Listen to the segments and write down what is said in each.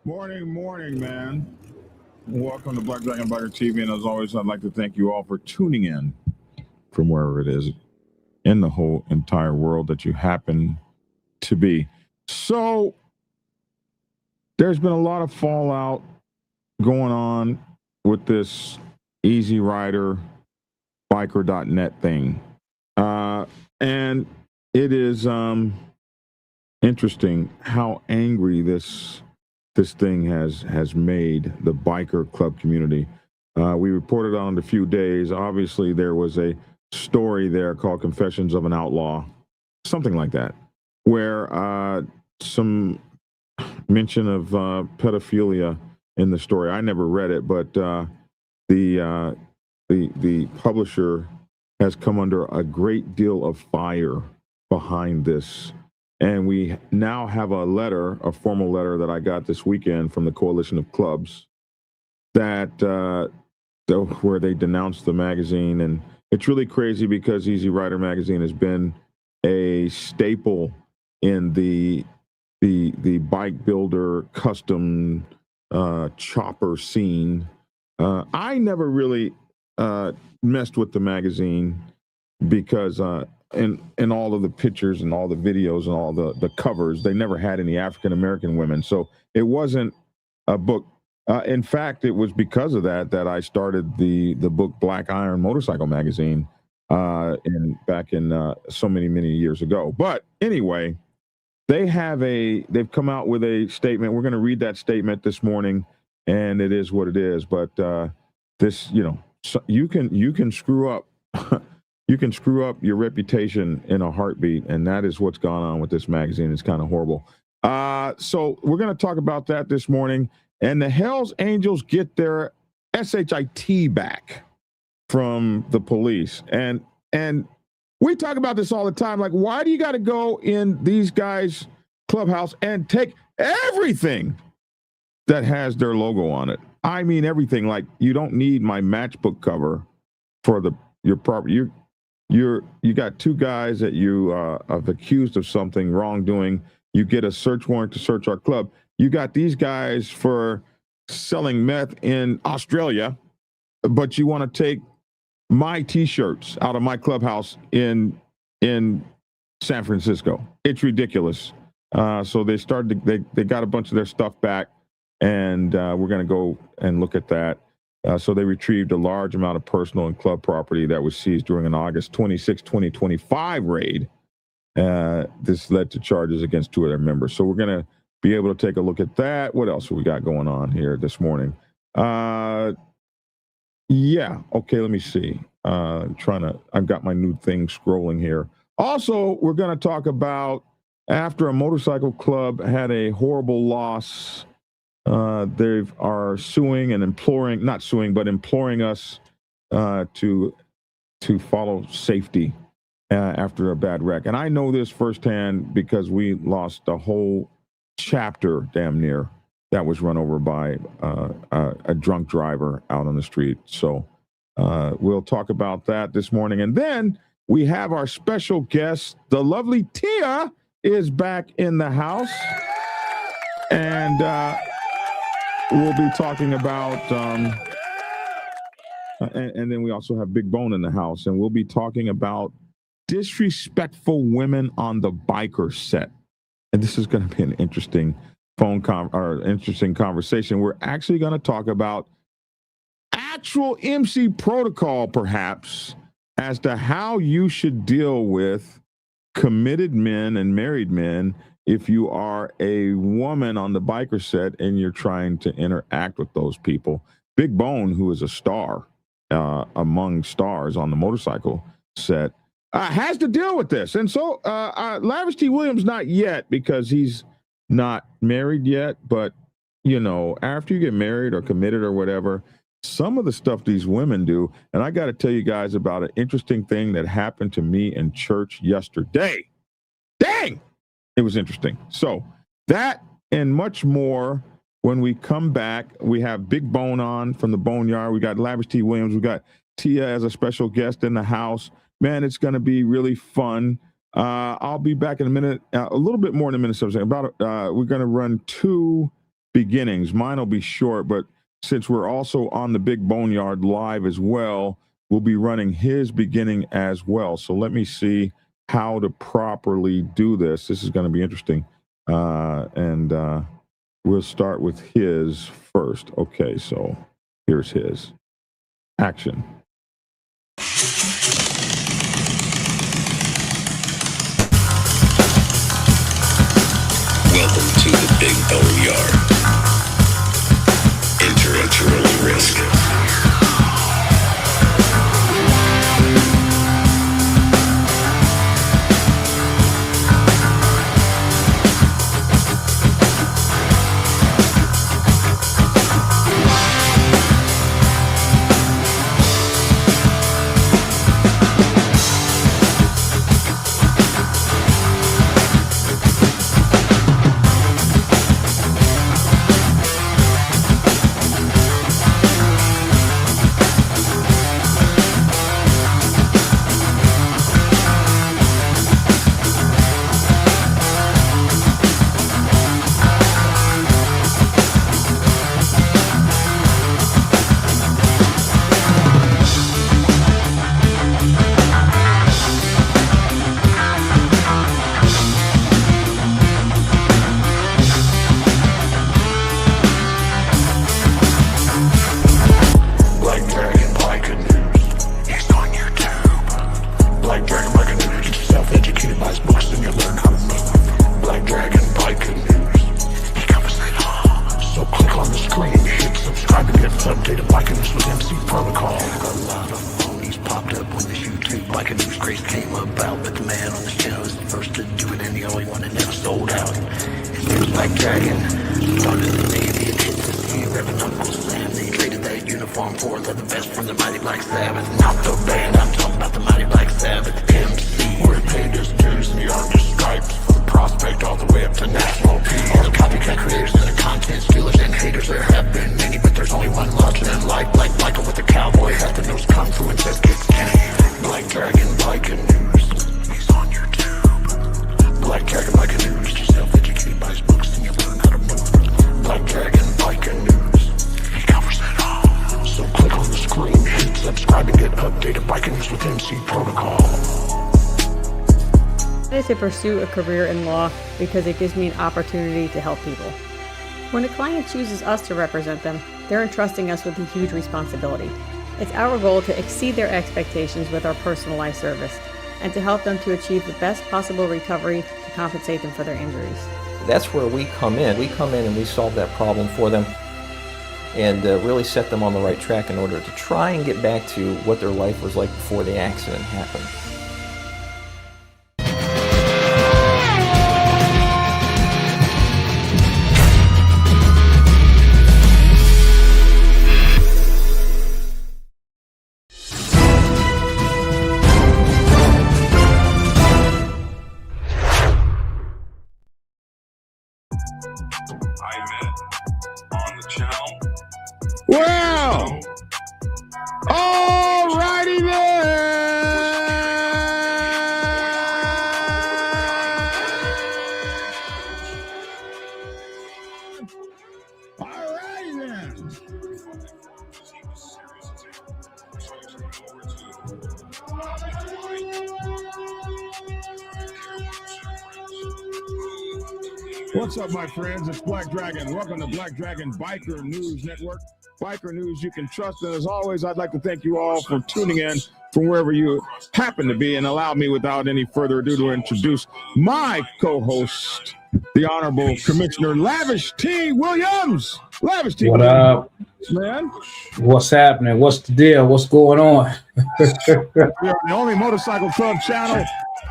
Morning, man. Welcome to Black Dragon Biker TV. And as always, I'd like to thank you all for tuning in from wherever it is in the whole entire world that you happen to be. So, there's been a lot of fallout going on with this Easy Rider biker.net thing. And it is interesting how angry this thing has made the biker club community. We reported on it a few days. Obviously, there was a story there called Confessions of an Outlaw, something like that, where some mention of pedophilia in the story. I never read it, but the publisher has come under a great deal of fire behind this. And we now have a formal letter that I got this weekend from the Coalition of Clubs that where they denounced the magazine. And it's really crazy because Easy Rider magazine has been a staple in the bike builder custom chopper scene. I never really messed with the magazine because in all of the pictures and all the videos and all the covers, they never had any African American women. So it wasn't a book. In fact, it was because of that I started the book Black Iron Motorcycle Magazine back in so many years ago. But anyway, they've come out with a statement. We're going to read that statement this morning, and it is what it is. But this, so you can screw up. You can screw up your reputation in a heartbeat, and that is what's gone on with this magazine. It's kind of horrible. So we're going to talk about that this morning. And the Hells Angels get their SHIT back from the police. And we talk about this all the time. Like, why do you got to go in these guys' clubhouse and take everything that has their logo on it? I mean, everything. Like, you don't need my matchbook cover for your property. You got two guys that you have accused of something wrongdoing. You get a search warrant to search our club. You got these guys for selling meth in Australia, but you want to take my T-shirts out of my clubhouse in San Francisco. It's ridiculous. So they got a bunch of their stuff back, and we're going to go and look at that. So they retrieved a large amount of personal and club property that was seized during an August 26, 2025 raid. This led to charges against two of their members. So we're going to be able to take a look at that. What else have we got going on here this morning? Yeah. Okay, let me see. I've got my new thing scrolling here. Also, we're going to talk about after a motorcycle club had a horrible loss. They are suing and imploring us to follow safety after a bad wreck. And I know this firsthand because we lost a whole chapter damn near that was run over by a drunk driver out on the street. So we'll talk about that this morning. And then we have our special guest, the lovely Tia is back in the house. And we'll be talking about, and then we also have Big Bone in the house, and we'll be talking about disrespectful women on the biker set. And this is going to be an interesting interesting conversation. We're actually going to talk about actual MC protocol, perhaps, as to how you should deal with committed men and married men if you are a woman on the biker set and you're trying to interact with those people. Big Bone, who is a star among stars on the motorcycle set, has to deal with this. And so Lavish T. Williams, not yet, because he's not married yet. But, after you get married or committed or whatever, some of the stuff these women do. And I got to tell you guys about an interesting thing that happened to me in church yesterday. Dang! It was interesting. So that and much more when we come back. We have Big Bone on from the Boneyard. We got Lavish T. Williams. We got Tia as a special guest in the house. Man, it's going to be really fun. I'll be back in a minute, a little bit more in a minute. So we're going to run two beginnings. Mine will be short, but since we're also on the Big Boneyard live as well, we'll be running his beginning as well. So let me see how to properly do this. This is going to be interesting. And we'll start with his first. Okay, so here's his. Action. Welcome to the Big Boneyard. Enter at your own risk. Black Dragon Biker News. He's on YouTube. Black Dragon Biker News. Get yourself educated by his books and you'll learn how to move. Black Dragon Biker News. He covers it all. So click on the screen, hit subscribe and get updated Biker News with MC Protocol. A lot of phonies popped up when this YouTube Biker News craze came about, but the man on this channel is the first to do it and the only one that never sold out. His name's Black Dragon. Started the Navy and hit the sea, revving Uncle Sam. They traded that uniform for the best from the mighty Black Sabbath. Not the band, I'm talking about the mighty Black Sabbath. MC, where he paid his dues in the army stripes. From prospect all the way up to national peace. All the copycat creators and the content stealers and haters. There have been many, but there's only one larger than life. Like Michael with the cowboy hat that knows kung fu and says kick Kenny. Black Dragon Biker News. He's on YouTube. Black Dragon Biker News. Get yourself educated by his books and you'll learn how to move. Black Dragon Biker News. He covers it all. So click on the screen, hit subscribe and get updated Biker News with MC Protocol. I decided to pursue a career in law because it gives me an opportunity to help people. When a client chooses us to represent them, they're entrusting us with a huge responsibility. It's our goal to exceed their expectations with our personalized service and to help them to achieve the best possible recovery to compensate them for their injuries. That's where we come in. We come in and we solve that problem for them and really set them on the right track in order to try and get back to what their life was like before the accident happened. Well, all righty then. All righty then. What's up, my friends? It's Black Dragon. Welcome to Black Dragon Biker News Network. Biker news you can trust. And as always, I'd like to thank you all for tuning in from wherever you happen to be, and allow me without any further ado to introduce my co-host, the Honorable Commissioner Lavish T. Williams. Lavish T. What Williams. up, Man? What's happening? What's the deal? What's going on? We are the only motorcycle club channel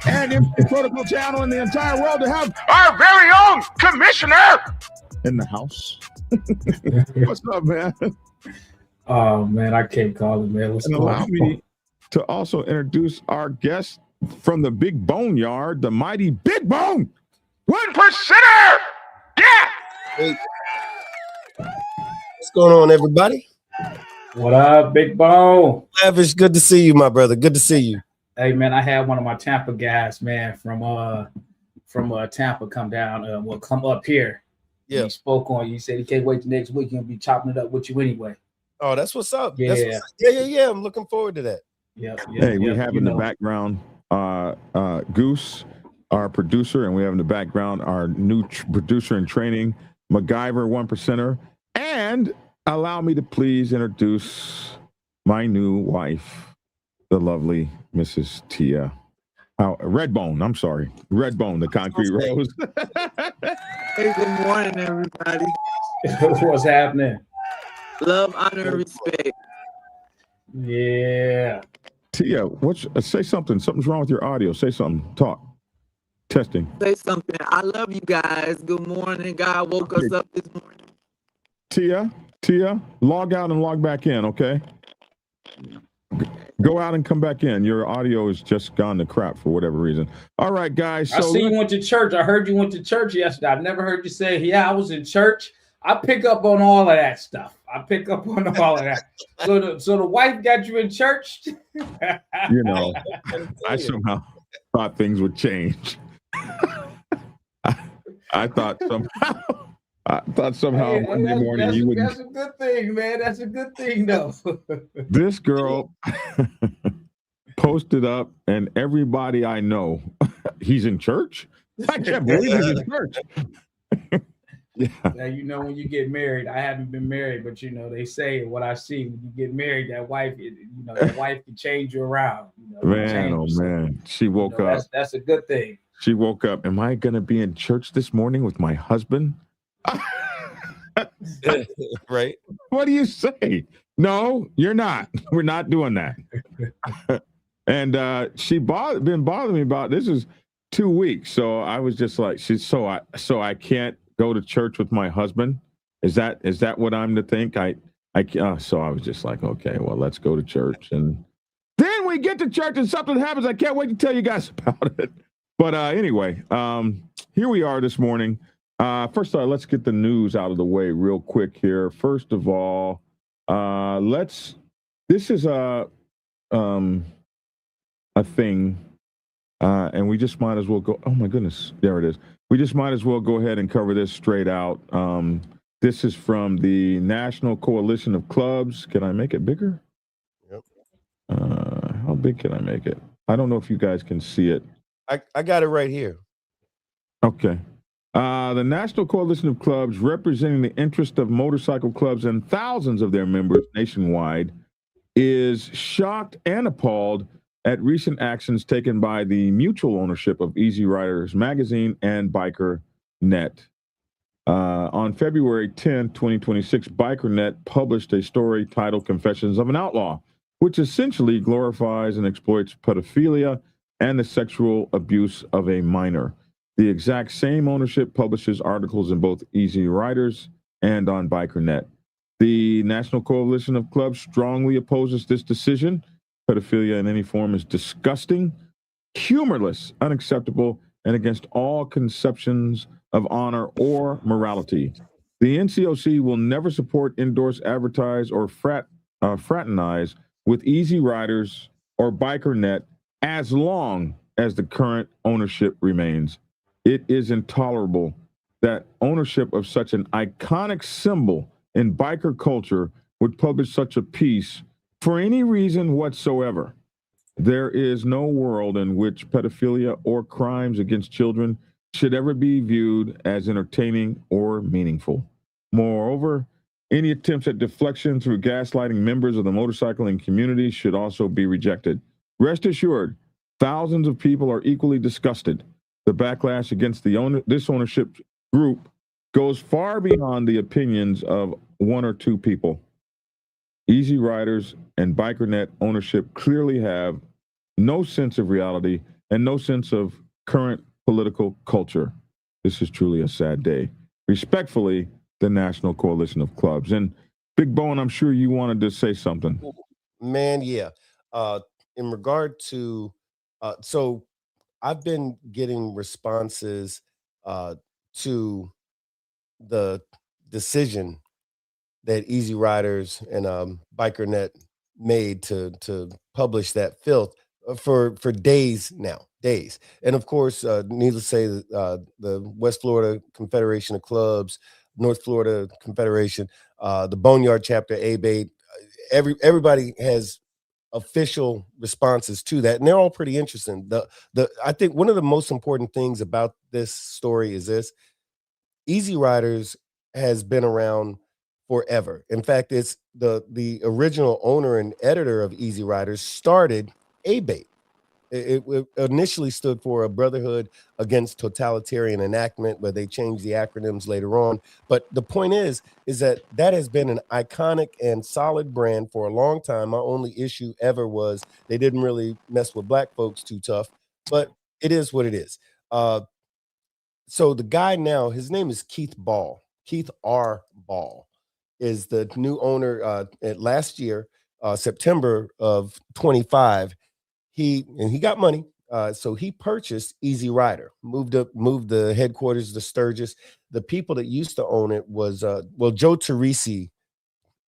and MC Protocol channel in the entire world to have our very own commissioner in the house. What's up, man? Oh man, I can't call it, man. What's And going allow on? me to also introduce our guest from the Big Boneyard, the mighty Big Bone 1%er. Yeah. Hey. What's going on, everybody? What up, Big Bone? Lavish, good to see you, my brother. Good to see you. Hey man, I had one of my Tampa guys, man, from Tampa come down, come up here. Yeah. He spoke on you. He said he can't wait the next week. He'll be chopping it up with you anyway. Oh, that's what's up. Yeah. Yeah. I'm looking forward to that. We have in the background Goose, our producer, and we have in the background our new producer in training, MacGyver 1%er. And allow me to please introduce my new wife, the lovely Mrs. Tia. RedBone, I'm sorry. RedBone, the concrete rose. Hey, good morning, everybody. What's happening? Love, honor, and respect. Yeah. Tia, say something. Something's wrong with your audio. Say something. Talk. Testing. Say something. I love you guys. Good morning. God woke us up this morning. Tia, log out and log back in, okay? Go out and come back in. Your audio has just gone to crap for whatever reason. All right, guys. I see you went to church. I heard you went to church yesterday. I've never heard you say, yeah, I was in church. I pick up on all of that stuff. I pick up on all of that. So the wife got you in church? You know, I somehow thought things would change. I thought somehow Monday morning you would. That's a good thing, man. That's a good thing, though. This girl posted up, and everybody I know, he's in church. I can't believe he's in church. Yeah. Now, you know, when you get married, I haven't been married, but you know, they say what I see when you get married, that wife can change you around. You know, man. She woke up. That's a good thing. She woke up. Am I going to be in church this morning with my husband? Right. What do you say? No, you're not. We're not doing that. And she been bothering me about this is 2 weeks. So I was just like, so I can't go to church with my husband. Is that what I'm to think? So I was just like, okay, well, let's go to church. And then we get to church and something happens. I can't wait to tell you guys about it. But anyway, here we are this morning. First of all, let's get the news out of the way real quick here. First of all, this is a thing, and we just might as well go. Oh my goodness, there it is. We just might as well go ahead and cover this straight out. This is from the National Coalition of Clubs. Can I make it bigger? Yep. How big can I make it? I don't know if you guys can see it. I got it right here. Okay. The National Coalition of Clubs, representing the interest of motorcycle clubs and thousands of their members nationwide, is shocked and appalled at recent actions taken by the mutual ownership of Easy Riders magazine and Biker Net. On February 10, 2026, Biker Net published a story titled Confessions of an Outlaw, which essentially glorifies and exploits pedophilia and the sexual abuse of a minor. The exact same ownership publishes articles in both Easy Riders and on Biker Net. The National Coalition of Clubs strongly opposes this decision. Pedophilia in any form is disgusting, humorless, unacceptable, and against all conceptions of honor or morality. The NCOC will never support, endorse, advertise, or fraternize with Easy Riders or Biker Net as long as the current ownership remains. It is intolerable that ownership of such an iconic symbol in biker culture would publish such a piece for any reason whatsoever. There is no world in which pedophilia or crimes against children should ever be viewed as entertaining or meaningful. Moreover, any attempts at deflection through gaslighting members of the motorcycling community should also be rejected. Rest assured, thousands of people are equally disgusted. The backlash against this ownership group goes far beyond the opinions of one or two people. Easy Riders and Biker Net ownership clearly have no sense of reality and no sense of current political culture. This is truly a sad day. Respectfully, the National Coalition of Clubs. And Big Bone, I'm sure you wanted to say something. Man, yeah. In regard to, so I've been getting responses to the decision that Easy Riders and Biker Net made to publish that filth for days now, days. And of course, needless to say, the West Florida Confederation of Clubs North Florida Confederation, the Boneyard chapter, ABATE. Everybody has official responses to that, and they're all pretty interesting. I think one of the most important things about this story is this: Easy Riders has been around forever. In fact, it's the original owner and editor of Easy Riders started ABATE. It initially stood for a Brotherhood Against Totalitarian Enactment, but they changed the acronyms later on. But the point is that has been an iconic and solid brand for a long time. My only issue ever was they didn't really mess with black folks too tough, but it is what it is. So the guy now, his name is Keith Ball. Keith R. Ball is the new owner. At last year, September of 25. He got money, so he purchased Easy Rider, moved the headquarters to Sturgis. The people that used to own it was Joe Teresi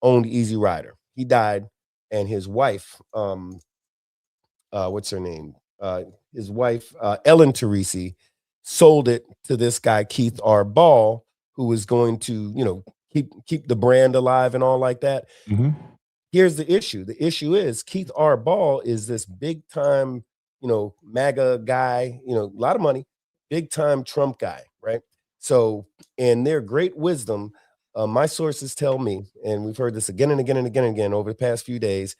owned Easy Rider. He died, and his wife, what's her name? His wife, Ellen Teresi, sold it to this guy Keith R. Ball, who was going to keep the brand alive and all like that. Mm-hmm. Here's the issue. The issue is Keith R. Ball is this big time, MAGA guy, a lot of money, big time Trump guy, right? So, in their great wisdom, my sources tell me, and we've heard this again and again and again and again over the past few days,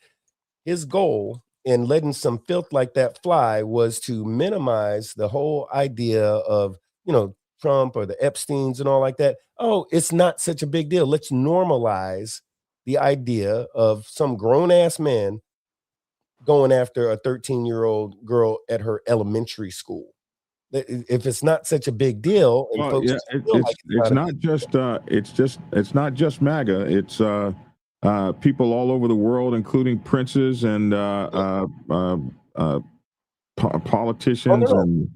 his goal in letting some filth like that fly was to minimize the whole idea of, Trump or the Epsteins and all like that. Oh, it's not such a big deal. Let's normalize the idea of some grown-ass man going after a 13-year-old girl at her elementary school. If it's not such a big deal, and folks it's not just MAGA. It's people all over the world, including princes and politicians and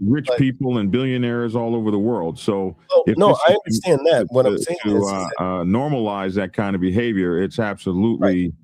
rich people and billionaires all over the world. So I understand that. What I'm saying is normalize that kind of behavior. It's absolutely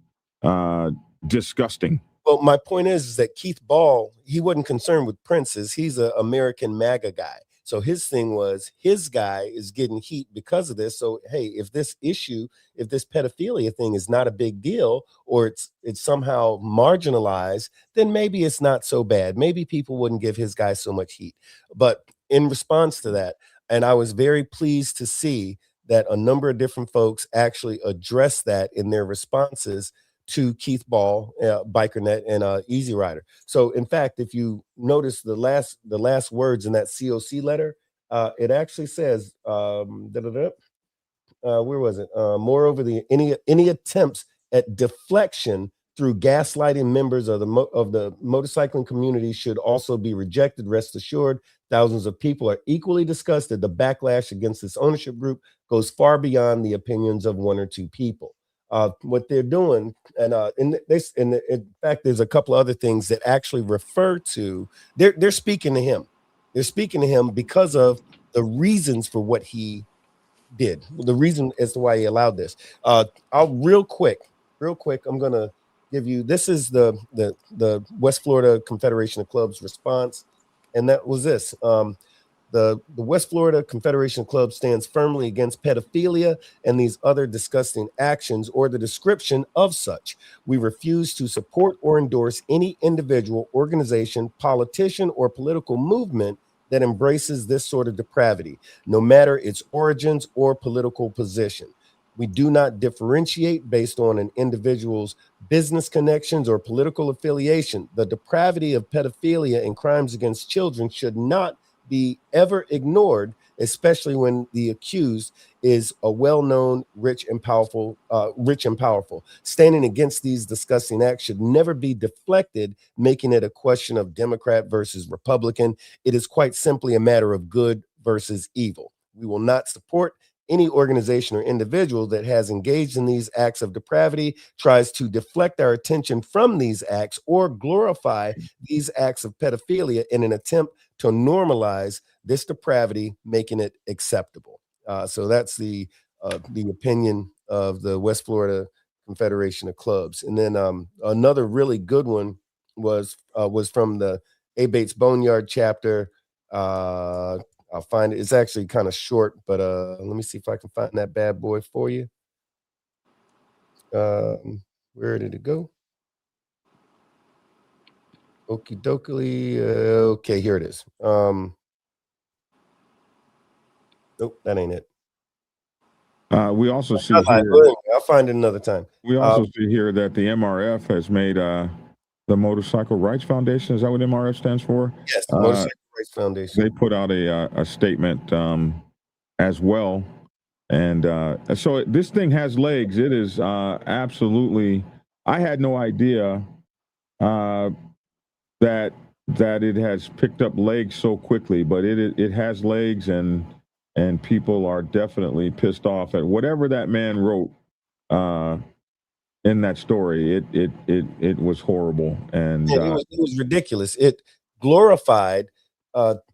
disgusting. Well, my point is that Keith Ball, he wasn't concerned with princes. He's an American MAGA guy. So his thing was his guy is getting heat because of this. So, hey, if this pedophilia thing is not a big deal, or it's somehow marginalized, then maybe it's not so bad. Maybe people wouldn't give his guy so much heat. But in response to that, and I was very pleased to see that a number of different folks actually addressed that in their responses to Keith Ball, BikerNet, and Easy Rider. So, in fact, if you notice the last words in that COC letter, it actually says, where was it? Moreover, any attempts at deflection through gaslighting members of the motorcycling community should also be rejected. Rest assured, thousands of people are equally disgusted. The backlash against this ownership group goes far beyond the opinions of one or two people. What they're doing, and in fact, there's a couple of other things that actually refer to. They're speaking to him. They're speaking to him because of the reasons for what he did. The reason as to why he allowed this. I'll real quick. I'm gonna give you. This is the West Florida Confederation of Clubs response, and that was this. The West Florida Confederation of Clubs stands firmly against pedophilia and these other disgusting actions or the description of such. We refuse to support or endorse any individual, organization, politician, or political movement that embraces this sort of depravity, no matter its origins or political position. We do not differentiate based on an individual's business connections or political affiliation. The depravity of pedophilia and crimes against children should not be ever ignored, especially when the accused is a well-known, rich and powerful. Standing against these disgusting acts should never be deflected, making it a question of Democrat versus Republican. It is quite simply a matter of good versus evil. We will not support any organization or individual that has engaged in these acts of depravity, tries to deflect our attention from these acts, or glorify these acts of pedophilia in an attempt to normalize this depravity, making it acceptable. So that's the opinion of the West Florida Confederation of Clubs. And then another really good one was from the ABATE's Boneyard chapter. I'll find it. It's actually kind of short, but let me see if I can find that bad boy for you. Where did it go? Okie dokie. Okay, here it is. Nope, that ain't it. We also see I'll find it another time. We also see here that the MRF has made the Motorcycle Rights Foundation. Is that what MRF stands for? Yes, the Motorcycle Rights Foundation. They put out a statement as well, and so this thing has legs. It is absolutely. I had no idea that it has picked up legs so quickly, but it has legs, and people are definitely pissed off at whatever that man wrote in that story. It was horrible, and it was ridiculous. It glorified.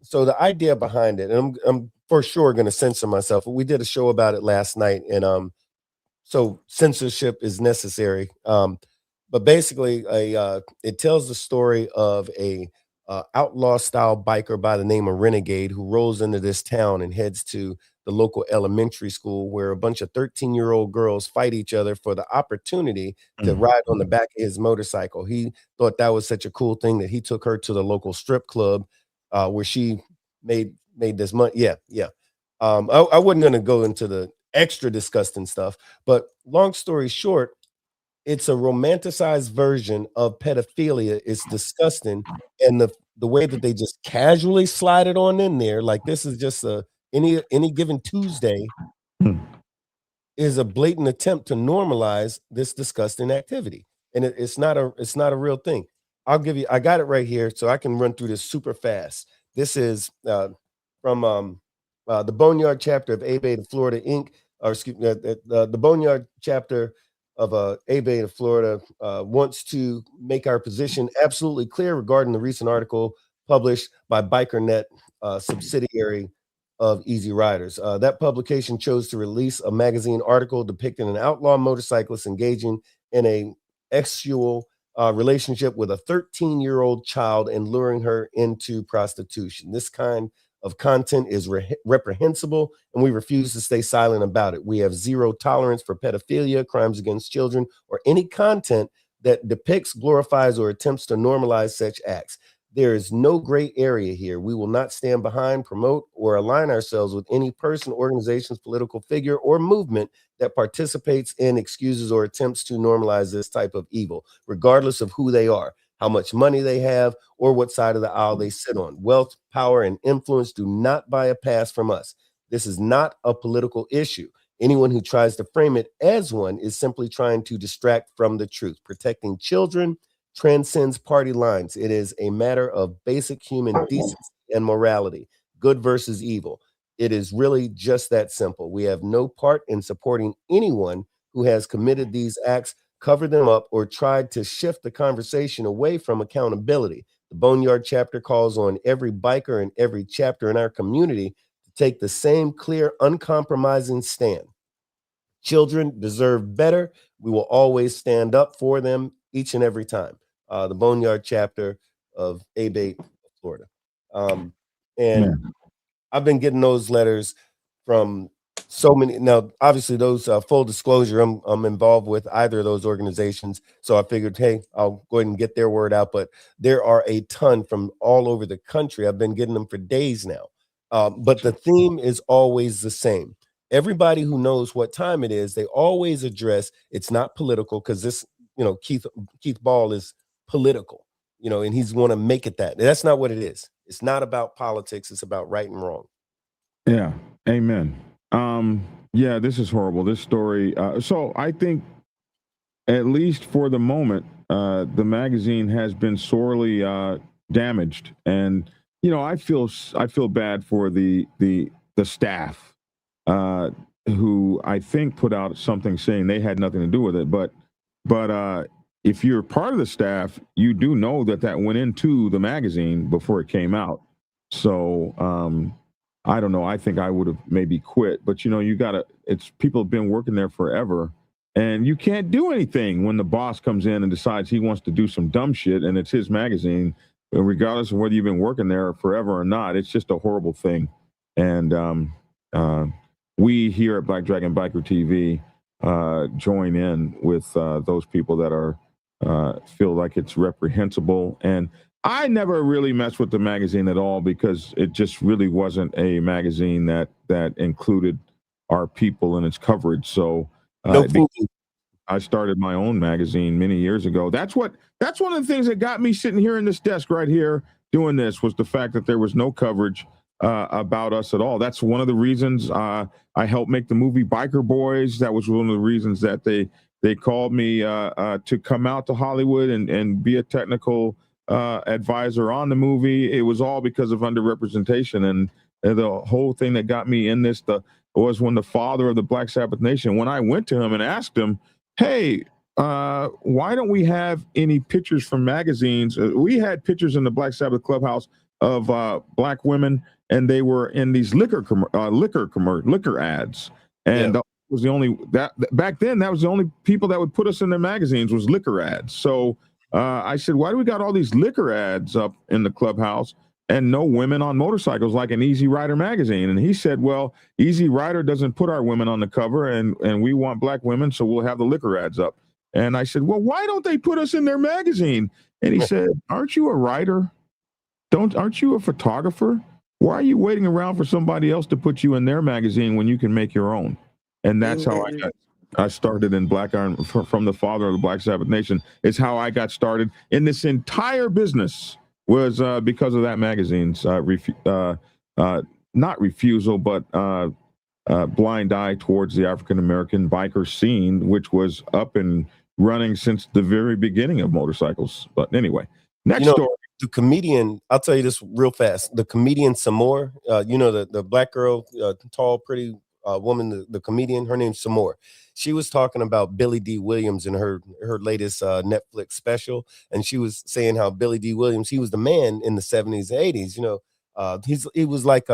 So the idea behind it, and I'm for sure going to censor myself. We did a show about it last night, and so censorship is necessary. But basically, it tells the story of a outlaw style biker by the name of Renegade who rolls into this town and heads to the local elementary school where a bunch of 13-year-old girls fight each other for the opportunity to ride on the back of his motorcycle. He thought that was such a cool thing that he took her to the local strip club where she made this money. Yeah. I wasn't going to go into the extra disgusting stuff, but long story short, it's a romanticized version of pedophilia. It's disgusting, and the way that they just casually slide it on in there, like this is just any given Tuesday, is a blatant attempt to normalize this disgusting activity, and it's not a real thing. I got it right here, so I can run through this super fast. This is from the Boneyard chapter of A Beta Florida Inc. Or excuse me, the Boneyard chapter of A Beta Florida wants to make our position absolutely clear regarding the recent article published by BikerNet, subsidiary of Easy Riders. That publication chose to release a magazine article depicting an outlaw motorcyclist engaging in a sexual relationship with a 13-year-old child and luring her into prostitution. This kind of content is reprehensible, and we refuse to stay silent about it. We have zero tolerance for pedophilia, crimes against children, or any content that depicts, glorifies, or attempts to normalize such acts. There is no gray area here. We will not stand behind, promote, or align ourselves with any person, organization's political figure, or movement that participates in, excuses, or attempts to normalize this type of evil, regardless of who they are, how much money they have, or what side of the aisle they sit on. Wealth, power, and influence do not buy a pass from us. This is not a political issue. Anyone who tries to frame it as one is simply trying to distract from the truth. Protecting children transcends party lines. It is a matter of basic human decency and morality, good versus evil. It is really just that simple. We have no part in supporting anyone who has committed these acts, covered them up, or tried to shift the conversation away from accountability. The Boneyard chapter calls on every biker and every chapter in our community to take the same clear, uncompromising stand. Children deserve better. We will always stand up for them each and every time. The Boneyard chapter of A-Bait, Florida. I've been getting those letters from so many. Now, obviously, those full disclosure, I'm involved with either of those organizations. So I figured, hey, I'll go ahead and get their word out. But there are a ton from all over the country. I've been getting them for days now. But the theme is always the same. Everybody who knows what time it is, they always address it's not political, because this, Keith Ball is political, and he's want to make it that. That's not what it is. It's not about politics. It's about right and wrong. Yeah. Amen. Yeah, this is horrible. This story. So I think, at least for the moment, the magazine has been sorely damaged, and I feel bad for the staff who I think put out something saying they had nothing to do with it, but if you're part of the staff, you do know that went into the magazine before it came out. So I don't know. I think I would have maybe quit, but people have been working there forever, and you can't do anything when the boss comes in and decides he wants to do some dumb shit, and it's his magazine, regardless of whether you've been working there forever or not. It's just a horrible thing. And we here at Black Dragon Biker TV join in with those people that are feel like it's reprehensible. And I never really messed with the magazine at all because it just really wasn't a magazine that included our people in its coverage. So I started my own magazine many years ago. That's one of the things that got me sitting here in this desk right here doing this, was the fact that there was no coverage about us at all. That's one of the reasons I helped make the movie Biker Boys. That was one of the reasons that they called me to come out to Hollywood and be a technical advisor on the movie. It was all because of underrepresentation, and the whole thing that got me in this was when the father of the Black Sabbath Nation, when I went to him and asked him, hey, why don't we have any pictures from magazines? We had pictures in the Black Sabbath clubhouse of black women, and they were in these liquor ads. And that was the only, back then, that was the only people that would put us in their magazines was liquor ads. So I said, why do we got all these liquor ads up in the clubhouse and no women on motorcycles like an Easy Rider magazine? And he said, well, Easy Rider doesn't put our women on the cover, and we want black women, so we'll have the liquor ads up. And I said, well, why don't they put us in their magazine? And he said, aren't you a writer? Aren't you a photographer? Why are you waiting around for somebody else to put you in their magazine when you can make your own? And that's how I started in Black Iron, from the father of the Black Sabbath Nation. It's how I got started in this entire business, was because of that magazine's not refusal, but blind eye towards the African-American biker scene, which was up and running since the very beginning of motorcycles. But anyway, next story. The comedian, I'll tell you this real fast. The comedian Samore, the black girl, tall, pretty woman, the comedian, her name's Samore. She was talking about Billy D. Williams in her latest Netflix special, and she was saying how Billy D. Williams, he was the man in the 70s and 80s. He was like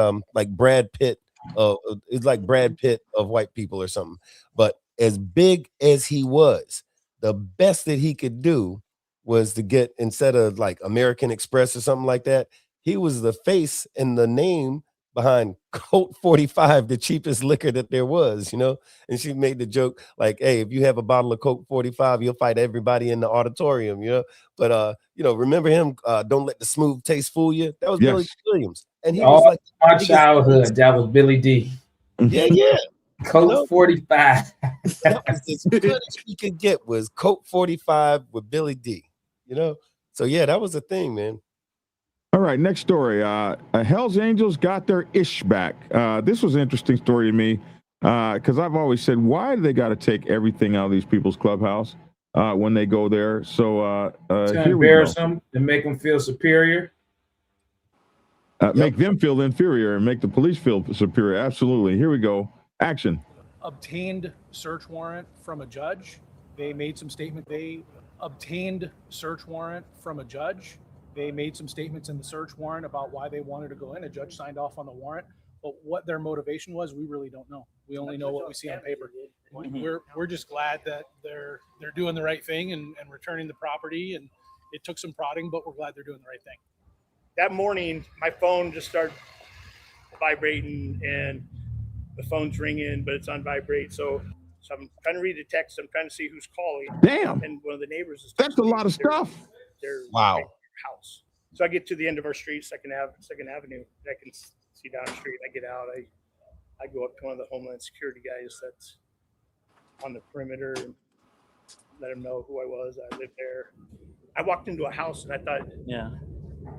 Brad Pitt. It's like Brad Pitt of white people or something. But as big as he was, the best that he could do was to get, instead of like American Express or something like that, he was the face and the name behind Colt 45, the cheapest liquor that there was, And she made the joke like, hey, if you have a bottle of Colt 45, you'll fight everybody in the auditorium, But remember him, Don't Let the Smooth Taste Fool You. That was Billy Williams. And he was like my childhood, that was Billy D. Yeah. Colt 45. That was as good as we could get, was Colt 45 with Billy D. So yeah, that was a thing, man. All right, next story. Hell's Angels got their ish back. This was an interesting story to me because I've always said, why do they got to take everything out of these people's clubhouse when they go there? So to embarrass them and make them feel superior. Make them feel inferior and make the police feel superior. Absolutely. Here we go. Action. Obtained search warrant from a judge. They made some statement. They obtained search warrant from a judge. They made some statements in the search warrant about why they wanted to go in. A judge signed off on the warrant, but what their motivation was, we really don't know. We only know what we see on paper. We're just glad that they're doing the right thing and returning the property. And it took some prodding, but we're glad they're doing the right thing. That morning, my phone just started vibrating, and the phone's ringing, but it's on vibrate. So I'm trying to read the text. I'm trying to see who's calling. Damn. And one of the neighbors is. That's a lot of stuff. Wow. House. So I get to the end of our street, Second Avenue. I can see down the street. I get out. I go up to one of the Homeland Security guys that's on the perimeter and let him know who I was. I lived there. I walked into a house and I thought,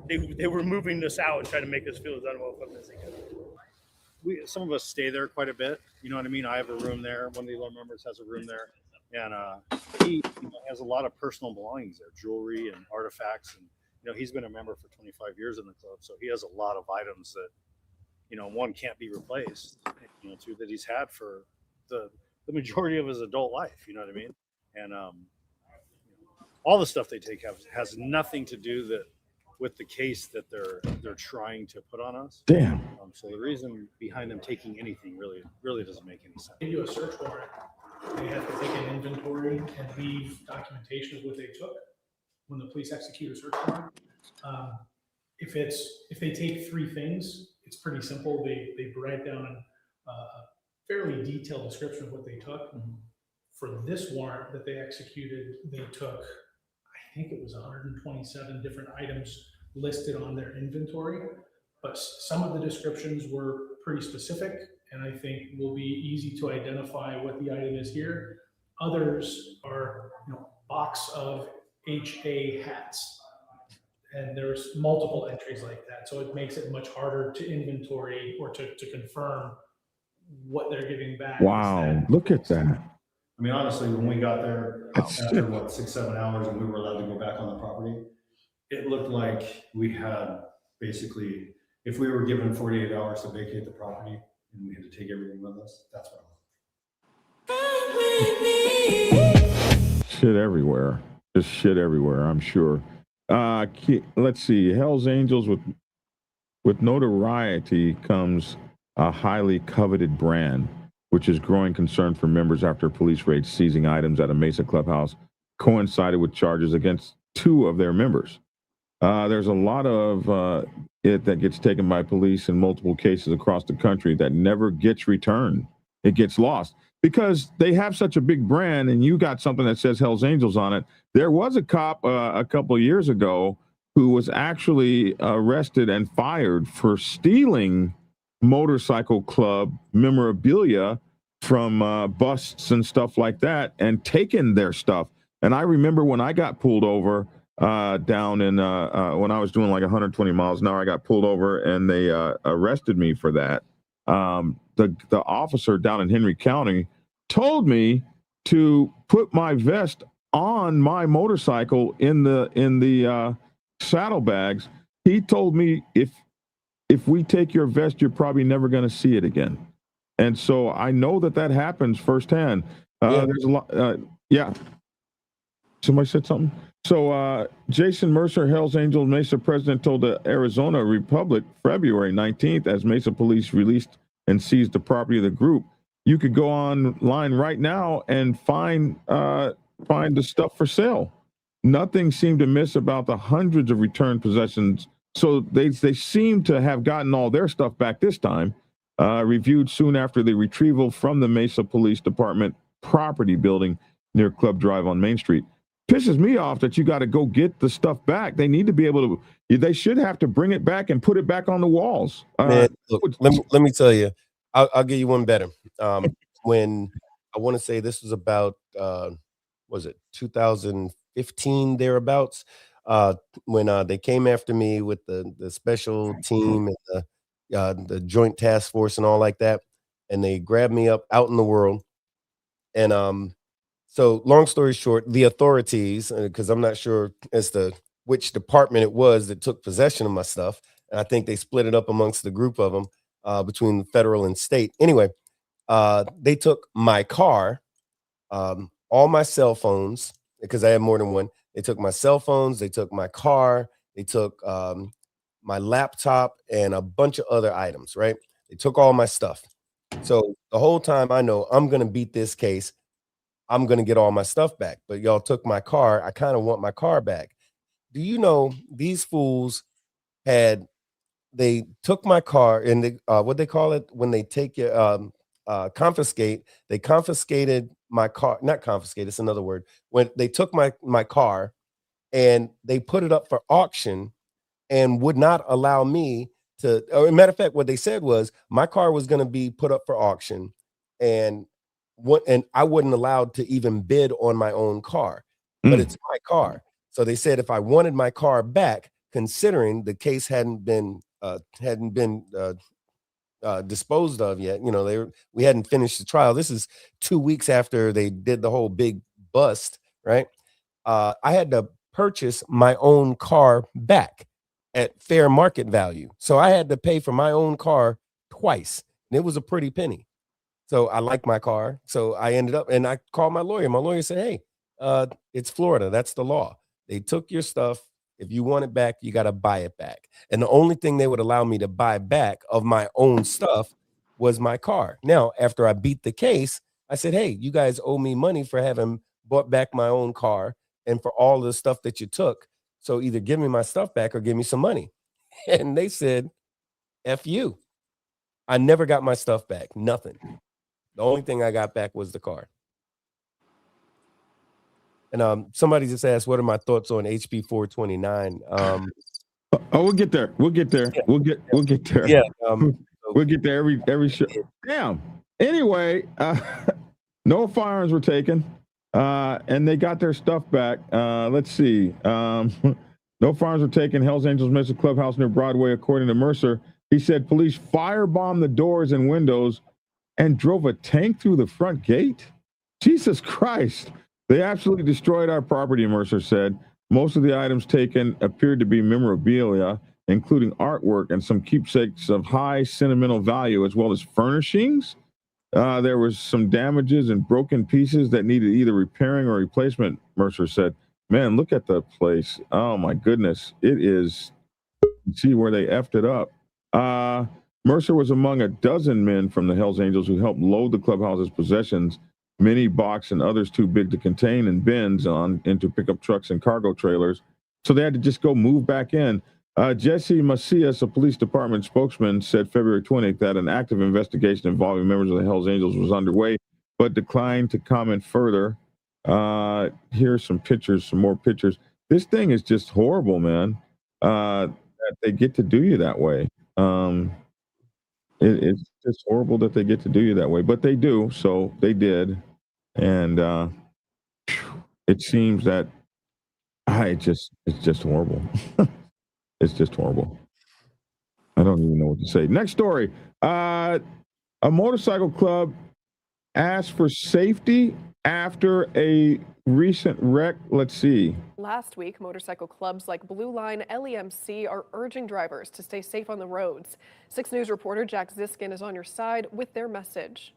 they were moving us out and trying to make us feel as unwelcome as they could. Some of us stay there quite a bit. You know what I mean? I have a room there. One of the other members has a room there. And he has a lot of personal belongings there, jewelry and artifacts. And, he's been a member for 25 years in the club. So he has a lot of items that, one can't be replaced, two that he's had for the majority of his adult life. You know what I mean? And all the stuff they take has nothing to do with the case that they're trying to put on us. Damn. So the reason behind them taking anything really doesn't make any sense. They do a search warrant. They have to take an inventory and leave documentation of what they took when the police execute a search warrant. If they take 3 things, it's pretty simple. They write down a fairly detailed description of what they took. For this warrant that they executed, they took, I think it was 127 different items listed on their inventory, but some of the descriptions were pretty specific, and I think will be easy to identify what the item is here. Others are, box of HA hats, and there's multiple entries like that, so it makes it much harder to inventory or to confirm what they're giving back. Wow, look at that. I mean, honestly, when we got there after 6-7 hours and we were allowed to go back on the property, it looked like we had basically, if we were given 48 hours to vacate the property and we had to take everything with us, that's what Shit everywhere. Just shit everywhere, I'm sure. Let's see. Hell's Angels, with notoriety comes a highly coveted brand, which is growing concern for members after police raids seizing items at a Mesa clubhouse coincided with charges against 2 of their members. There's a lot of it that gets taken by police in multiple cases across the country that never gets returned. It gets lost because they have such a big brand, and you got something that says Hell's Angels on it. There was a cop a couple of years ago who was actually arrested and fired for stealing motorcycle club memorabilia from busts and stuff like that and taking their stuff. And I remember when I got pulled over down in when I was doing like 120 miles an hour, I got pulled over and they arrested me for that. The officer down in Henry County told me to put my vest on my motorcycle in the saddlebags. He told me if we take your vest, you're probably never going to see it again. And so I know that happens firsthand. There's a lot. Yeah. Somebody said something. So Jason Mercer, Hell's Angels Mesa president, told the Arizona Republic February 19th, as Mesa police released and seized the property of the group, you could go online right now and find the stuff for sale. Nothing seemed to miss about the hundreds of returned possessions. So they seem to have gotten all their stuff back this time. Reviewed soon after the retrieval from the Mesa Police Department property building near Club Drive on Main Street. Pisses me off that you got to go get the stuff back. They need to be able to, they should have to bring it back and put it back on the walls. Man, look, let me tell you, I'll give you one better. When I want to say this was about, was it 2015 thereabouts, when they came after me with the special team and the joint task force and all like that, and they grabbed me up out in the world. And so long story short, the authorities, because I'm not sure as to which department it was that took possession of my stuff, and I think they split it up amongst the group of them between federal and state. Anyway, they took my car, all my cell phones, because I had more than one. They took my cell phones, they took my car, they took my laptop and a bunch of other items, right? They took all my stuff. So the whole time I know I'm going to beat this case. I'm going to get all my stuff back. But y'all took my car. I kind of want my car back. Do you know these fools they took my car and they, what they call it when they take your confiscate, they confiscated my car, not confiscate, it's another word. When they took my car and they put it up for auction and would not allow me to, or as a matter of fact, what they said was my car was going to be put up for auction and I wasn't allowed to even bid on my own car, but it's my car. So they said if I wanted my car back, considering the case hadn't been disposed of yet, we hadn't finished the trial. This is 2 weeks after they did the whole big bust, right? I had to purchase my own car back at fair market value. So I had to pay for my own car twice, and it was a pretty penny. So I like my car. So I ended up, and I called my lawyer. My lawyer said, hey, it's Florida. That's the law. They took your stuff. If you want it back, you got to buy it back. And the only thing they would allow me to buy back of my own stuff was my car. Now, after I beat the case, I said, hey, you guys owe me money for having bought back my own car and for all the stuff that you took. So either give me my stuff back or give me some money. And they said, F you. I never got my stuff back. Nothing. The only thing I got back was the car. And somebody just asked, what are my thoughts on HB 429? We'll get there. We'll get there. Yeah. We'll get there. Yeah. We'll get there every show. Damn. Anyway, no firearms were taken, and they got their stuff back. Let's see. No firearms were taken. Hell's Angels missed a clubhouse near Broadway, according to Mercer. He said police firebombed the doors and windows and drove a tank through the front gate. Jesus Christ. They absolutely destroyed our property, Mercer said. Most of the items taken appeared to be memorabilia, including artwork and some keepsakes of high sentimental value, as well as furnishings. There was some damages and broken pieces that needed either repairing or replacement, Mercer said. Man, look at the place. Oh, my goodness. It is, see where they effed it up. Mercer was among a dozen men from the Hells Angels who helped load the clubhouse's possessions, mini box and others too big to contain, in bins into pickup trucks and cargo trailers. So they had to just go move back in. Jesse Macias, a police department spokesman, said February 20th that an active investigation involving members of the Hells Angels was underway, but declined to comment further. Here's some pictures, some more pictures. This thing is just horrible, man. That they get to do you that way. It's just horrible that they get to do you that way, but they do. So they did. And it seems that it's just horrible. It's just horrible. I don't even know what to say. Next story. A motorcycle club asked for safety after a recent wreck. Let's see. Last week, motorcycle clubs like Blue Line LEMC are urging drivers to stay safe on the roads. 6 News reporter Jack Ziskin is on your side with their message.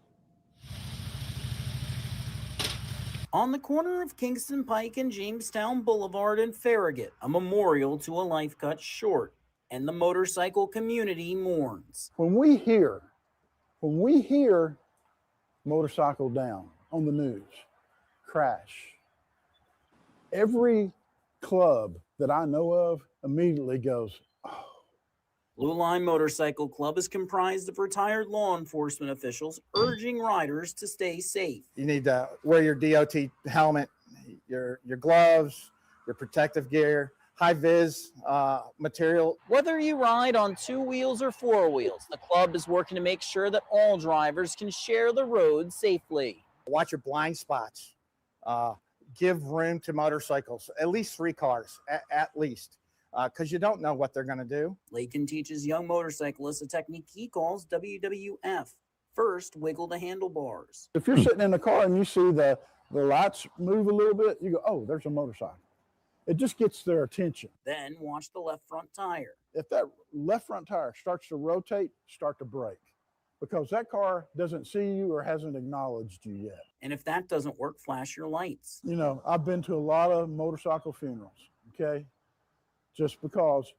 On the corner of Kingston Pike and Jamestown Boulevard in Farragut, a memorial to a life cut short, and the motorcycle community mourns. When we hear motorcycle down on the news, crash, every club that I know of immediately goes, oh. Blue Line Motorcycle Club is comprised of retired law enforcement officials urging riders to stay safe. You need to wear your DOT helmet, your gloves, your protective gear, high-vis material. Whether you ride on 2 wheels or 4 wheels, the club is working to make sure that all drivers can share the road safely. Watch your blind spots. Give room to motorcycles, at least 3 cars, at least. Because you don't know what they're going to do. Lakin teaches young motorcyclists a technique he calls WWF. First, wiggle the handlebars. If you're sitting in the car and you see the lights move a little bit, you go, oh, there's a motorcycle. It just gets their attention. Then watch the left front tire. If that left front tire starts to rotate, start to brake. Because that car doesn't see you or hasn't acknowledged you yet. And if that doesn't work, flash your lights. You know, I've been to a lot of motorcycle funerals, okay? Just because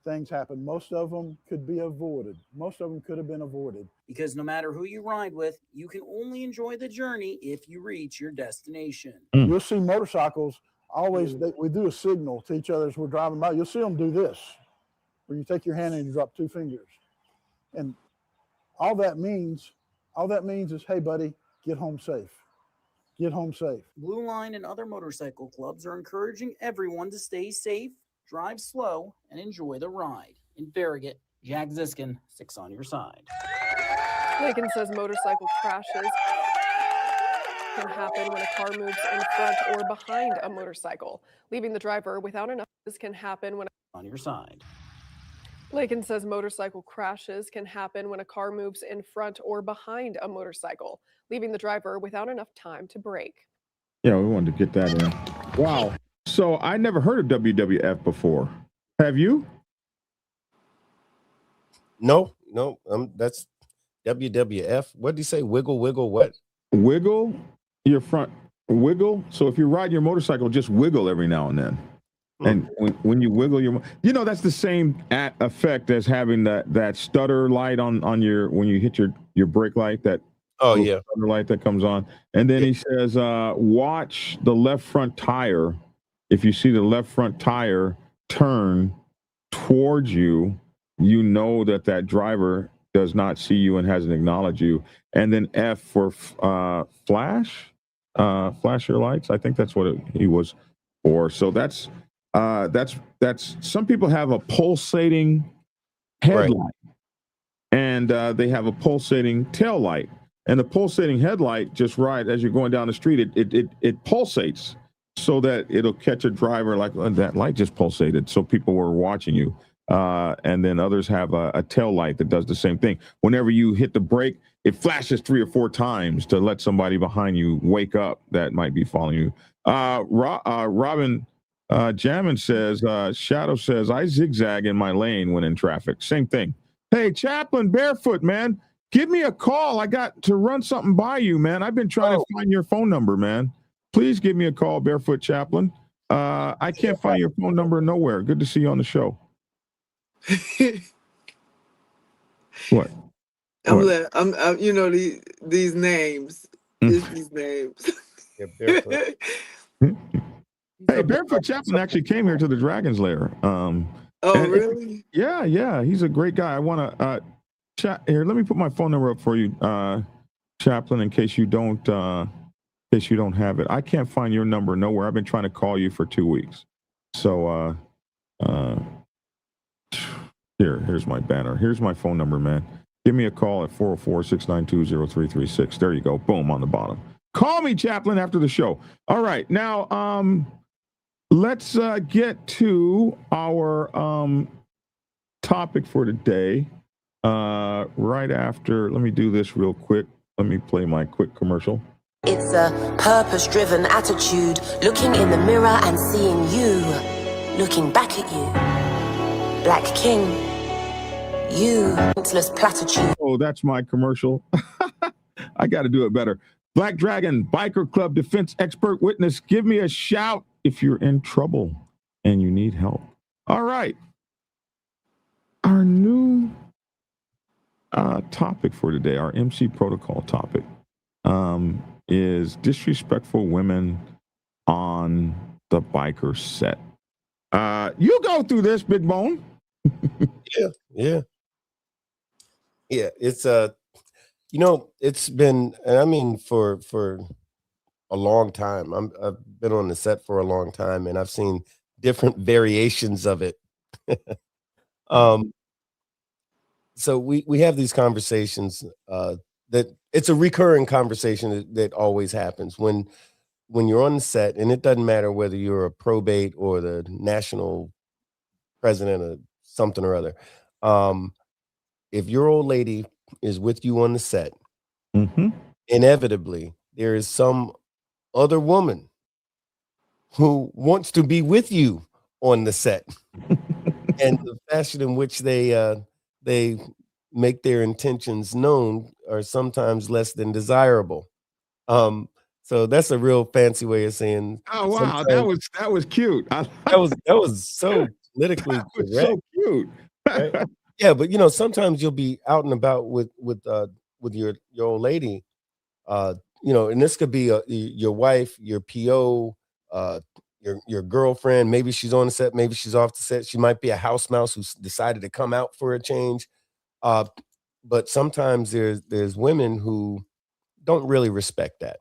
things happen. Most of them could be avoided. Most of them could have been avoided. Because no matter who you ride with, you can only enjoy the journey if you reach your destination. You'll see motorcycles, we do a signal to each other as we're driving by. You'll see them do this, where you take your hand and you drop 2 fingers. And all that means is, hey, buddy, get home safe. Get home safe. Blue Line and other motorcycle clubs are encouraging everyone to stay safe, drive slow, and enjoy the ride. In Farragut, Jack Ziskin, 6 on your side. Lincoln says motorcycle crashes can happen when a car moves in front or behind a motorcycle, leaving the driver without enough. This can happen when on your side. Lakin says motorcycle crashes can happen when a car moves in front or behind a motorcycle, leaving the driver without enough time to brake. Yeah, we wanted to get that in. Wow. So I never heard of WWF before. Have you? No. That's WWF. What did he say? Wiggle, what? Wiggle your front. Wiggle. So if you ride your motorcycle, just wiggle every now and then. And when you wiggle that's the same effect as having that stutter light on your, when you hit your brake light, that stutter light that comes on. And then he says, watch the left front tire. If you see the left front tire turn towards you, you know that driver does not see you and hasn't acknowledged you. And then F for flash your lights. I think that's what he was for. So that's some people have a pulsating headlight, and they have a pulsating tail light. And the pulsating headlight, just right as you're going down the street, it pulsates so that it'll catch a driver like, oh, that light just pulsated, so people were watching you. And then others have a tail light that does the same thing. Whenever you hit the brake, it flashes 3 or 4 times to let somebody behind you wake up that might be following you. Robin Jammin says, Shadow says, I zigzag in my lane when in traffic. Same thing. Hey, Chaplain Barefoot, man, give me a call. I got to run something by you, man. I've been trying to find your phone number, man. Please give me a call, Barefoot Chaplain. I can't find your phone number nowhere. Good to see you on the show. What? I'm you know, these names. These names. Yeah, Barefoot. Hey, Barefoot Chaplain actually came here to the Dragon's Lair. Really? Yeah. He's a great guy. I want to chat here. Let me put my phone number up for you, Chaplain, in case you don't have it. I can't find your number nowhere. I've been trying to call you for 2 weeks. So here's my banner. Here's my phone number, man. Give me a call at 404-692-0336. There you go. Boom, on the bottom. Call me, Chaplain, after the show. All right. Now, let's get to our topic for today. Right after, let me do this real quick. Let me play my quick commercial. It's a purpose-driven attitude, looking in the mirror and seeing you, looking back at you. Black King, you, pointless platitude. Oh, that's my commercial. I got to do it better. Black Dragon, Biker Club Defense Expert Witness, give me a shout if you're in trouble and you need help. All right. Our new topic for today, our MC protocol topic, is disrespectful women on the biker set. You go through this, Big Bone. Yeah. It's it's been, and I mean, for a long time. I've been on the set for a long time, and I've seen different variations of it. So we have these conversations that it's a recurring conversation that always happens when you're on the set, and it doesn't matter whether you're a probate or the national president or something or other. If your old lady is with you on the set, inevitably there is some other woman who wants to be with you on the set. And the fashion in which they make their intentions known are sometimes less than desirable. So that's a real fancy way of saying, oh wow, that was cute. that was so politically correct. So cute. Right? Yeah, but sometimes you'll be out and about with your old lady, and this could be your wife, your PO, your girlfriend. Maybe she's on the set, maybe she's off the set. She might be a house mouse who's decided to come out for a change. But sometimes there's women who don't really respect that,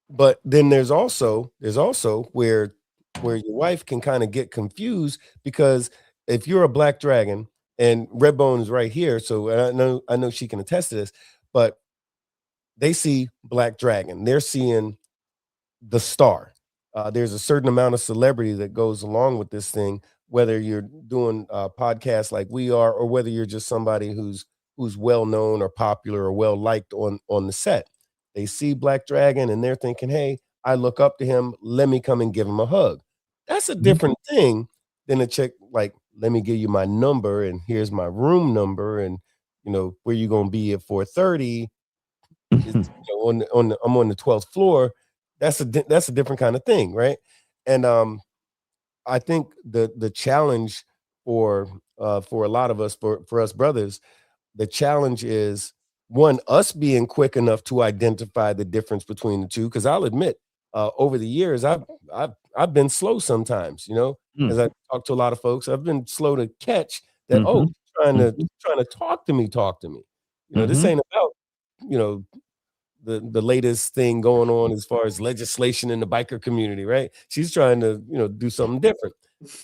but then there's also where your wife can kind of get confused, because if you're a Black Dragon, and RedBone is right here, so I know she can attest to this, but they see Black Dragon, they're seeing the star. There's a certain amount of celebrity that goes along with this thing, whether you're doing podcasts like we are, or whether you're just somebody who's well known or popular or well liked on the set. They see Black Dragon and they're thinking, hey, I look up to him, let me come and give him a hug. That's a different thing than a chick like, let me give you my number and here's my room number, and where you gonna be at 4:30. I'm on the 12th floor. That's a different kind of thing, right? And I think the challenge for a lot of us, for us brothers, the challenge is, one, us being quick enough to identify the difference between the two. Because I'll admit, over the years, I've I've been slow sometimes, you know, as I talk to a lot of folks, I've been slow to catch that. Oh, trying to talk to me. You know, this ain't about, you know, the latest thing going on as far as legislation in the biker community, right? She's trying to, you know, do something different.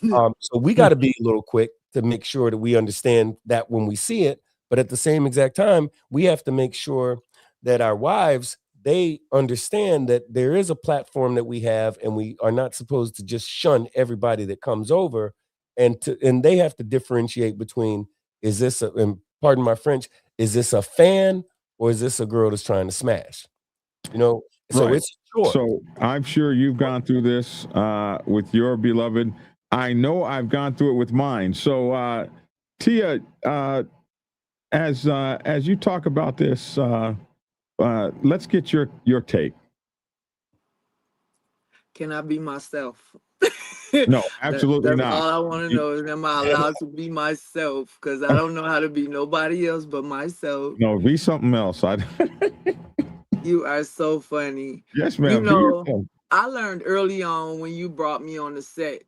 So we got to be a little quick to make sure that we understand that when we see it, but at the same exact time, we have to make sure that our wives, they understand that there is a platform that we have, and we are not supposed to just shun everybody that comes over, and they have to differentiate between, is this and pardon my French, is this a fan or is this a girl that's trying to smash? You know, so Right. it's short. So I'm sure you've gone through this with your beloved. I know I've gone through it with mine. So Tia, as you talk about this, let's get your take. Can I be myself? No, absolutely that's not. all I want to know is, am I allowed to be myself? Because I don't know how to be nobody else but myself. No, be something else. You are so funny. Yes, ma'am. You know, I learned early on when you brought me on the set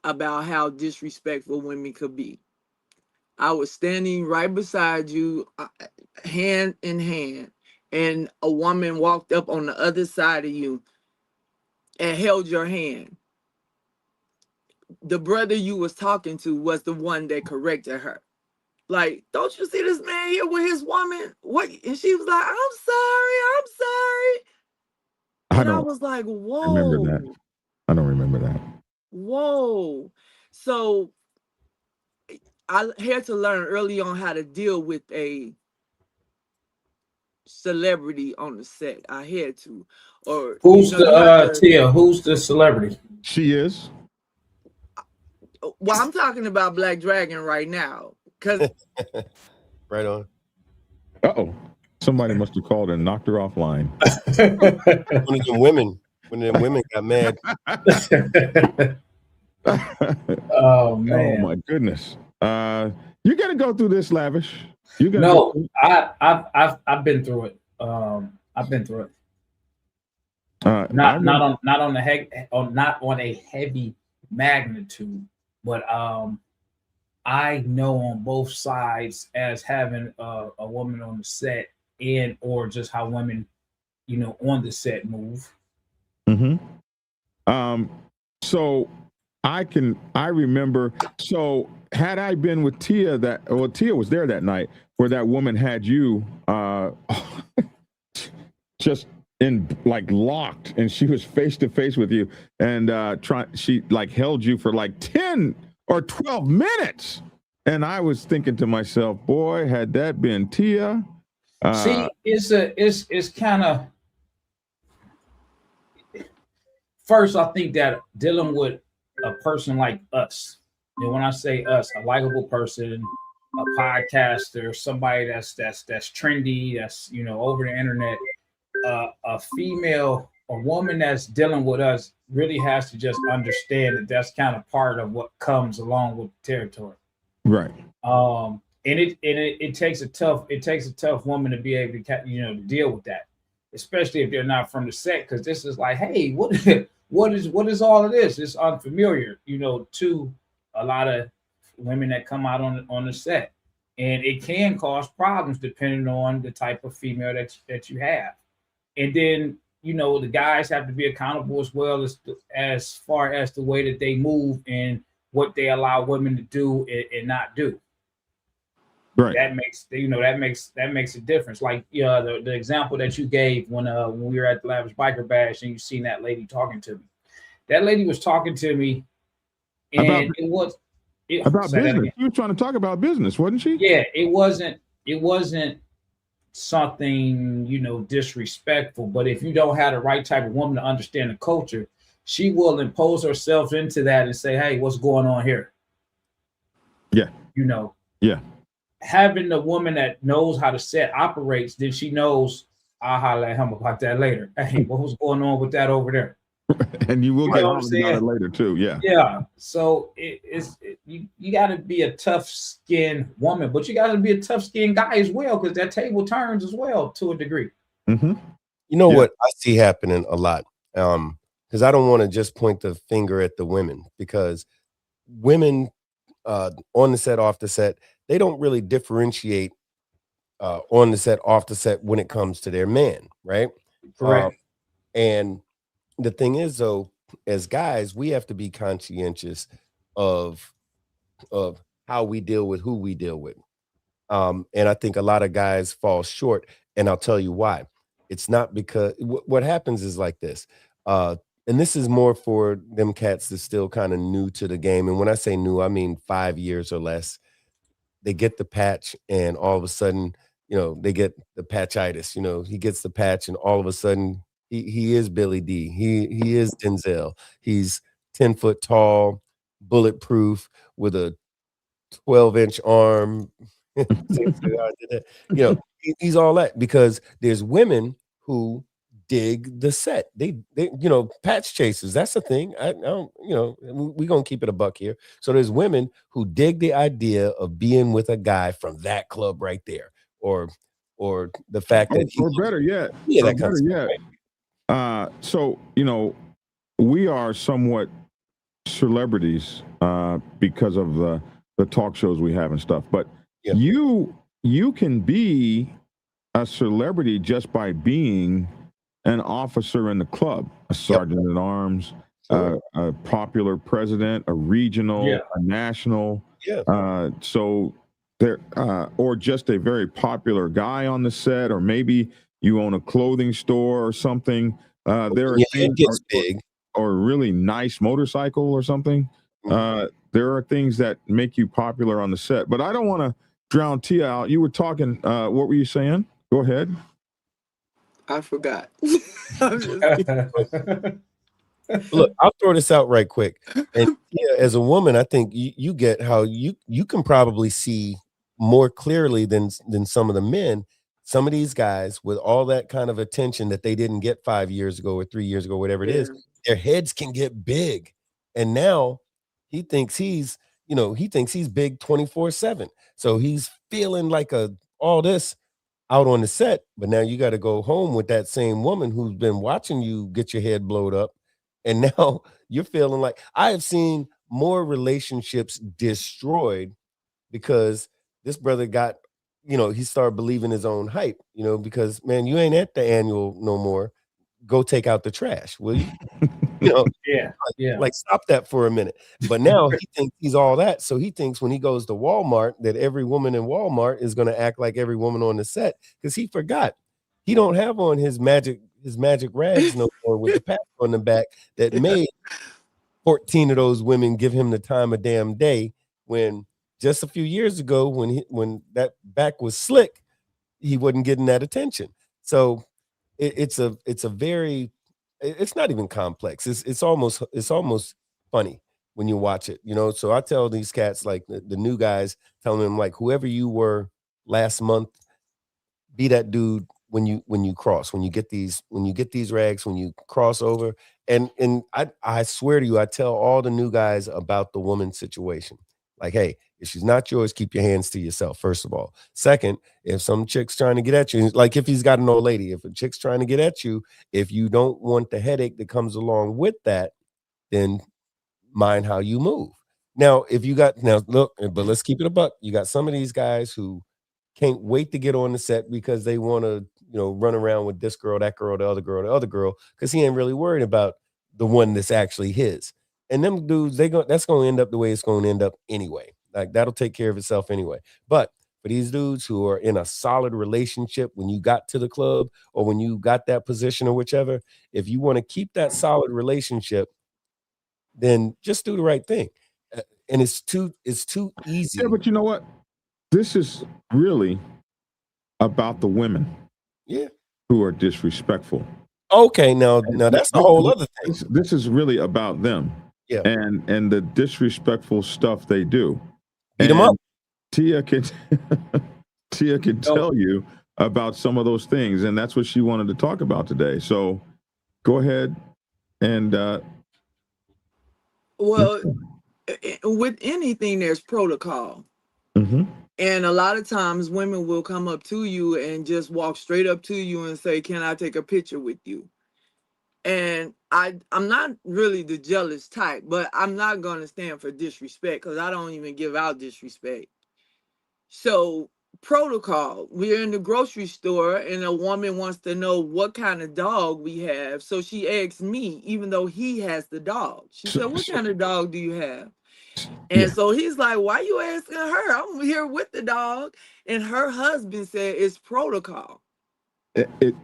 about how disrespectful women could be. I was standing right beside you, hand in hand, and a woman walked up on the other side of you and held your hand. The brother you was talking to was the one that corrected her. Like, don't you see this man here with his woman? What? And she was like, I'm sorry. And I was like, whoa. Remember that. I don't remember that. Whoa. So I had to learn early on how to deal with a celebrity on the set. I had to. Or who's Tia? Who's the celebrity? She is. Well, I'm talking about Black Dragon right now. Cause right on. Uh-oh. Somebody must have called and knocked her offline. One of them women got mad. Oh man. Oh my goodness. You gotta go through this, Lavish. You gotta No, I've been through it. I've been through it. Not on a heavy magnitude, but I know on both sides as having a woman on the set and or just how women, you know, on the set move. So I remember, so had I been with Tia Tia was there that night where that woman had you just in like locked, and she was face to face with you, and she like held you for like 10 or 12 minutes. And I was thinking to myself, boy, had that been Tia. See, it's kind of, first, I think that dealing with a person like us, and when I say us, a likable person, a podcaster, somebody that's trendy, that's, you know, over the internet, a female, a woman that's dealing with us really has to just understand that that's kind of part of what comes along with the territory. Right. And it takes a tough woman to be able to, you know, to deal with that, especially if they're not from the set, because this is like, hey, what is all of this? It's unfamiliar, you know, to a lot of women that come out on the set, and it can cause problems depending on the type of female that you have. And then, you know, the guys have to be accountable as well as far as the way that they move and what they allow women to do and not do. Right. That makes a difference. Like the example that you gave when we were at the Lavish Biker Bash and you seen that lady talking to me. That lady was talking to me, and it was about business. She was trying to talk about business, wasn't she? Yeah, it wasn't something, you know, disrespectful. But if you don't have the right type of woman to understand the culture, she will impose herself into that and say, hey, what's going on here? Yeah. You know. Yeah. Having the woman that knows how the set operates, then she knows I'll holler at him about that later. Hey, what was going on with that over there? And you will get on it later too. Yeah. Yeah. So you got to be a tough skinned woman, but you got to be a tough skinned guy as well, because that table turns as well to a degree. You know what I see happening a lot. because I don't want to just point the finger at the women, because women on the set, off the set, they don't really differentiate on the set, off the set when it comes to their man, right? Correct. And the thing is, though, as guys, we have to be conscientious of how we deal with who we deal with. And I think a lot of guys fall short, and I'll tell you why. It's not because what happens is like this. And this is more for them cats that's still kind of new to the game. And when I say new, I mean 5 years or less. They get the patch, and all of a sudden, they get the patchitis. He gets the patch, and all of a sudden, he is Billy D. He is Denzel. He's 10 foot tall, bulletproof, with a 12-inch arm. He's all that, because there's women who dig the set. They patch chasers. That's the thing. I don't, we're gonna keep it a buck here. So there's women who dig the idea of being with a guy from that club right there, or the fact that or better yet, so we are somewhat celebrities because of the talk shows we have and stuff, but you can be a celebrity just by being an officer in the club, a sergeant at arms, a popular president, a regional, a national. So there, or just a very popular guy on the set, or maybe you own a clothing store or something. There are things, big, or a really nice motorcycle or something. There are things that make you popular on the set. But I don't want to drown Tia out. You were talking. What were you saying? Go ahead. I forgot. Look, I'll throw this out right quick. And as a woman, I think you get how you can probably see more clearly than some of the men. Some of these guys, with all that kind of attention that they didn't get 5 years ago or 3 years ago, whatever it is, their heads can get big. And now he thinks he's big 24/7. So he's feeling like all this out on the set, but now you got to go home with that same woman who's been watching you get your head blowed up, and now you're feeling like, I have seen more relationships destroyed because this brother got, he started believing his own hype, because, man, you ain't at the annual no more. Go take out the trash, will you? Like stop that for a minute. But now he thinks he's all that. So he thinks when he goes to Walmart that every woman in Walmart is going to act like every woman on the set, because he forgot he don't have on his magic rags no more with the patch on the back that made 14 of those women give him the time of damn day, when just a few years ago, when that back was slick, he wasn't getting that attention. So it's not even complex. It's almost funny when you watch it, So I tell these cats, like the new guys, telling them, like, whoever you were last month, be that dude when you get these rags, when you cross over. And I swear to you, I tell all the new guys about the woman situation. Like, hey, if she's not yours, keep your hands to yourself, first of all. Second, if some chick's trying to get at you, like if he's got an old lady, if a chick's trying to get at you, if you don't want the headache that comes along with that, then mind how you move. Now, but let's keep it a buck. You got some of these guys who can't wait to get on the set because they want to, run around with this girl, that girl, the other girl, because he ain't really worried about the one that's actually his. And them dudes, that's going to end up the way it's going to end up anyway. Like, that'll take care of itself anyway. But for these dudes who are in a solid relationship when you got to the club or when you got that position or whichever, if you want to keep that solid relationship, then just do the right thing. And it's too easy. Yeah, but you know what? This is really about the women. Yeah. Who are disrespectful. Okay, now that's a whole other thing. This is really about them. Yeah. And the disrespectful stuff they do. Beat them up. Tia can tell you about some of those things, and that's what she wanted to talk about today. So go ahead and well, with anything there's protocol. Mm-hmm. And a lot of times women will come up to you and just walk straight up to you and say, "Can I take a picture with you?" And I'm not really the jealous type, but I'm not gonna stand for disrespect because I don't even give out disrespect. So protocol, we're in the grocery store and a woman wants to know what kind of dog we have. So she asks me, even though he has the dog. She said, what kind of dog do you have? And so he's like, why you asking her? I'm here with the dog. And her husband said it's protocol.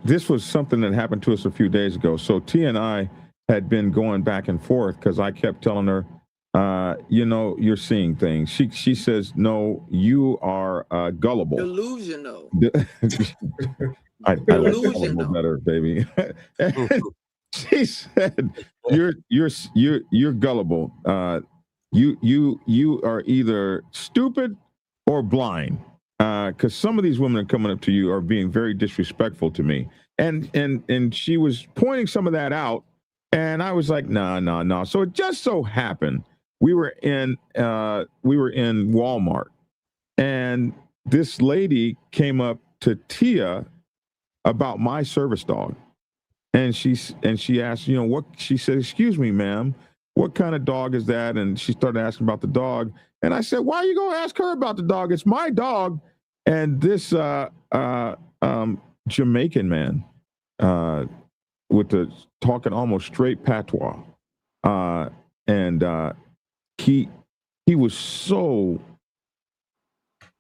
This was something that happened to us a few days ago. So T and I had been going back and forth because I kept telling her, you're seeing things. She says, no, you are gullible. Delusional. I like gullible better, baby. She said, you're gullible. You are either stupid or blind. Because some of these women are coming up to you are being very disrespectful to me, and she was pointing some of that out, and I was like, no. So it just so happened we were in Walmart, and this lady came up to Tia about my service dog, and she asked, what she said, excuse me, ma'am, what kind of dog is that? And she started asking about the dog. And I said, why are you going to ask her about the dog? It's my dog. And this Jamaican man with the talking almost straight patois. And he was so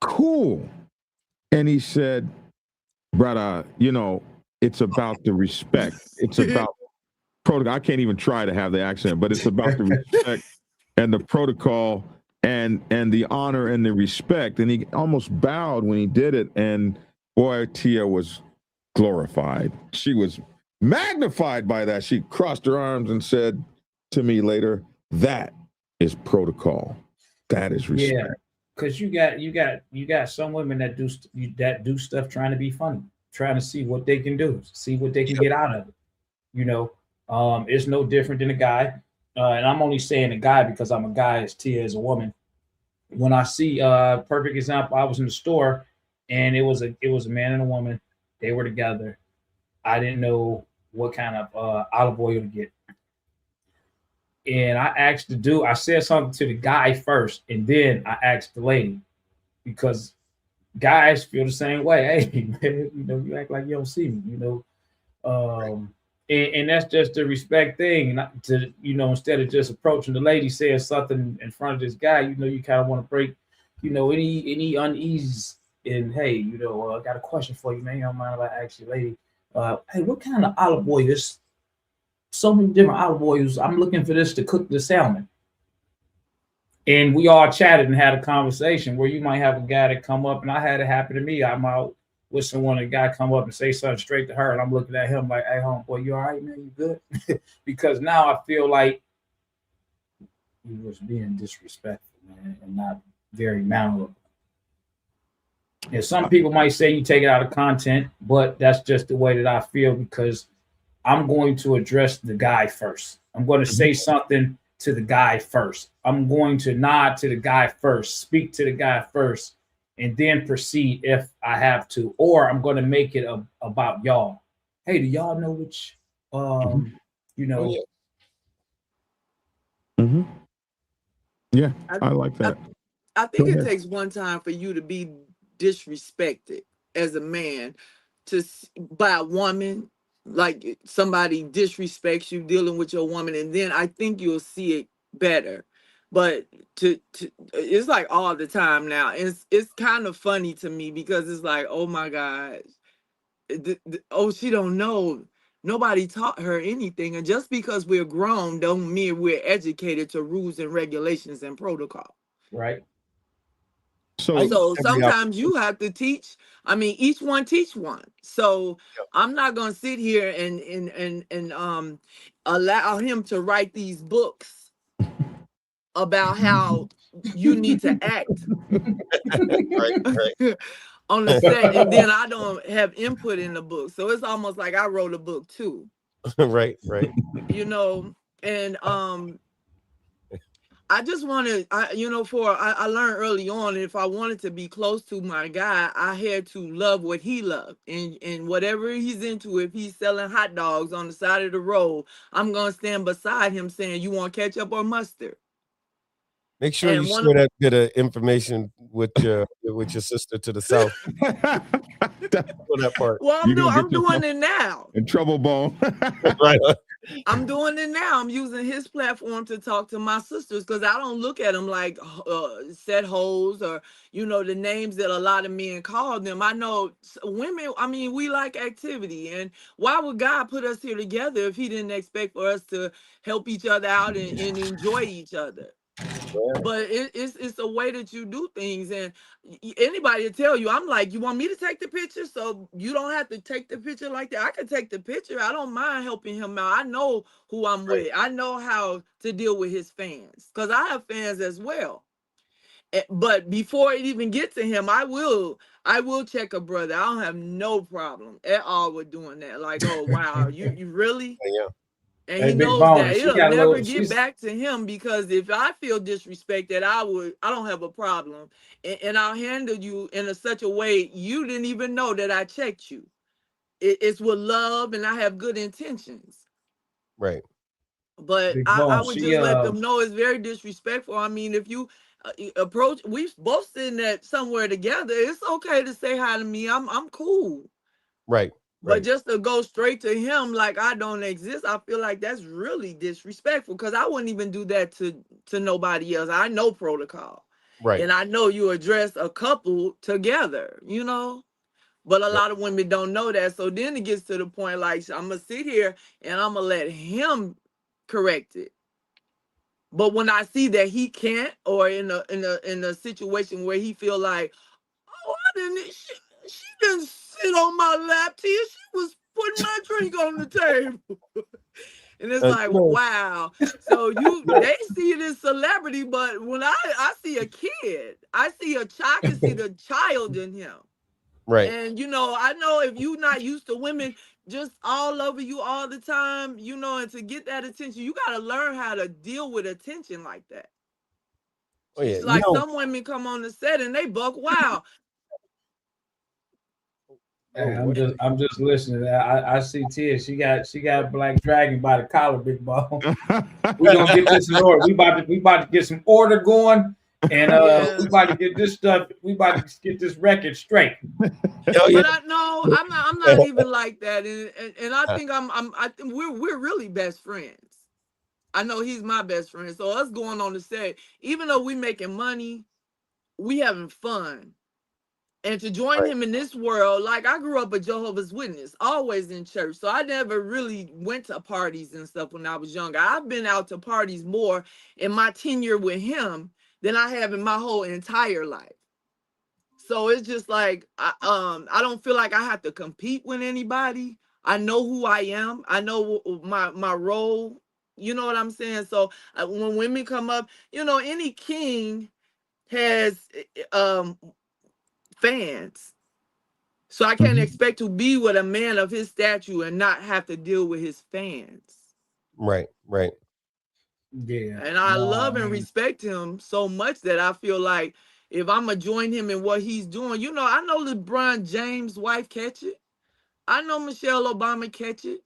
cool. And he said, brother, it's about the respect. It's about protocol. I can't even try to have the accent, but it's about the respect and the protocol and the honor and the respect. And he almost bowed when he did it. And boy, Tia was glorified. She was magnified by that. She crossed her arms and said to me later, that is protocol. That is respect. Yeah, because you got some women that do stuff trying to be funny, trying to see what they can do, see what they can get out of it. It's no different than a guy. And I'm only saying a guy because I'm a guy as Tia is a woman. When I see perfect example, I was in the store and it was a man and a woman. They were together. I didn't know what kind of olive oil to get. And I said something to the guy first, and then I asked the lady, because guys feel the same way. Hey, man, you act like you don't see me, and that's just the respect thing. And instead of just approaching the lady, saying something in front of this guy, you kind of want to break, any unease. And hey, I got a question for you, man. You don't mind if I ask you, lady? Hey, what kind of olive oil is? So many different olive oils. I'm looking for this to cook the salmon. And we all chatted and had a conversation where you might have a guy that come up, and I had it happen to me. I'm out with someone, a guy come up and say something straight to her, and I'm looking at him like, hey, homeboy, you all right, man? You good? Because now I feel like he was being disrespectful, man, and not very mannerable. And some people might say you take it out of content, but that's just the way that I feel, because I'm going to address the guy first. I'm going to say something to the guy first. I'm going to nod to the guy first, speak to the guy first, and then proceed if I have to. Or I'm going to make it about y'all. Hey, do y'all know which, Yeah, I like that. I think it takes one time for you to be disrespected as a man by a woman. Like somebody disrespects you dealing with your woman, and then I think you'll see it better. But it's like all the time now. It's kind of funny to me because it's like, oh my gosh, she don't know. Nobody taught her anything, and just because we're grown don't mean we're educated to rules and regulations and protocol. Right. So sometimes you have to teach. I mean, each one teach one. So I'm not gonna sit here and allow him to write these books about how you need to act right. on the set, and then I don't have input in the book. So it's almost like I wrote a book too. right. And I just want to, I learned early on, if I wanted to be close to my guy, I had to love what he loved. And whatever he's into, if he's selling hot dogs on the side of the road, I'm going to stand beside him saying, you want ketchup or mustard? Make sure you share that bit of information with your sister to the south. That part. Well, I'm doing it now. In trouble, Bone. Right. I'm doing it now. I'm using his platform to talk to my sisters, because I don't look at them like set hoes or, the names that a lot of men call them. I know women, we like activity. And why would God put us here together if he didn't expect for us to help each other out and enjoy each other? But it's a way that you do things, and anybody will tell you, I'm like, you want me to take the picture? So you don't have to take the picture like that. I can take the picture. I don't mind helping him out. I know who I'm with. I know how to deal with his fans, because I have fans as well. But before it even gets to him, I will check a brother. I don't have no problem at all with doing that. Like, oh wow, you really? Yeah. And he knows that it'll never get back to him, because if I feel disrespected, I don't have a problem. And I'll handle you in such a way you didn't even know that I checked you. It's with love, and I have good intentions. Right. But I would just let them know it's very disrespectful. I mean, if you approach, we both sitting at somewhere together, it's okay to say hi to me. I'm cool. Right. But just to go straight to him like I don't exist, I feel like that's really disrespectful, because I wouldn't even do that to nobody else. I know protocol. Right. And I know you address a couple together, but a lot of women don't know that. So then it gets to the point like, I'm going to sit here and I'm going to let him correct it. But when I see that he can't, or in a situation where he feel like, oh, she didn't sit on my lap, Tia. She was putting my drink on the table. And it's like, wow. So they see this celebrity, but when I see a kid, I can see the child in him. Right. And I know if you're not used to women just all over you all the time, and to get that attention, you got to learn how to deal with attention like that. Oh yeah. Like some women come on the set and they buck wild. I'm just listening. I see Tia. She got Black Dragon by the collar, big ball. We're gonna get this in order. We about to get some order going, and we about to get this stuff. We about to get this record straight. But I'm not even like that, and I think I think we're really best friends. I know he's my best friend, so us going on the set, even though we making money, we having fun. And to join him in this world, like I grew up a Jehovah's Witness, always in church. So I never really went to parties and stuff when I was younger. I've been out to parties more in my tenure with him than I have in my whole entire life. So it's just like, I don't feel like I have to compete with anybody. I know who I am. I know my role. You know what I'm saying? So when women come up, any king has fans. So I can't expect to be with a man of his stature and not have to deal with his fans. Right. Yeah. And I love and respect him so much that I feel like if I'm going to join him in what he's doing, I know LeBron James' wife catch it. I know Michelle Obama catch it.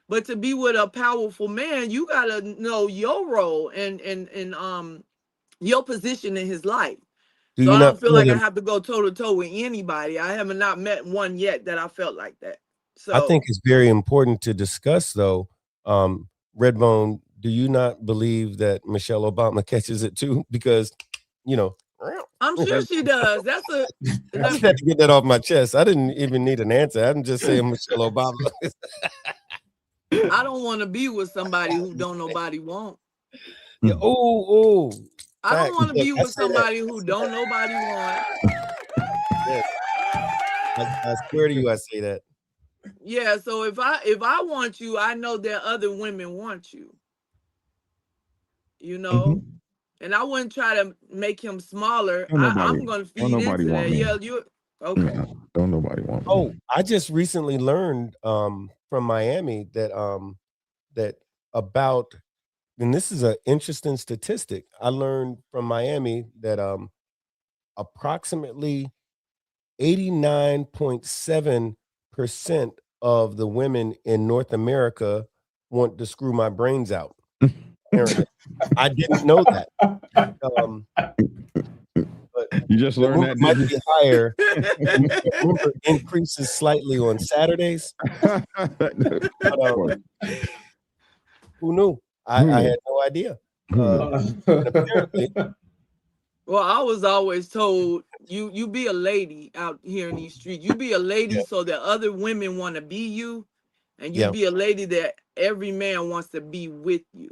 But to be with a powerful man, you got to know your role and your position in his life. So I don't feel like I have to go toe to toe with anybody. I haven't not met one yet that I felt like that. So I think it's very important to discuss, though. Redbone, do you not believe that Michelle Obama catches it too? Because, I'm sure she does. I just had to get that off my chest. I didn't even need an answer. I'm just saying Michelle Obama. I don't want to be with somebody who don't nobody want. Yeah, oh. I don't want to be with somebody who don't nobody want. Yes. I swear to you, I say that. Yeah, so if I want you, I know that other women want you. And I wouldn't try to make him smaller. I'm going to feed into that. Yeah, you okay? Yeah, don't nobody want me. Oh, I just recently learned from Miami that that about and this is an interesting statistic. I learned from Miami that approximately 89.7% of the women in North America want to screw my brains out. Apparently. I didn't know that. But You just learned that, might didn't be higher. The number increases slightly on Saturdays. But, who knew? I had no idea. And apparently, Well, I was always told you be a lady out here in these streets. You be a lady so that other women want to be you, and you be a lady that every man wants to be with you.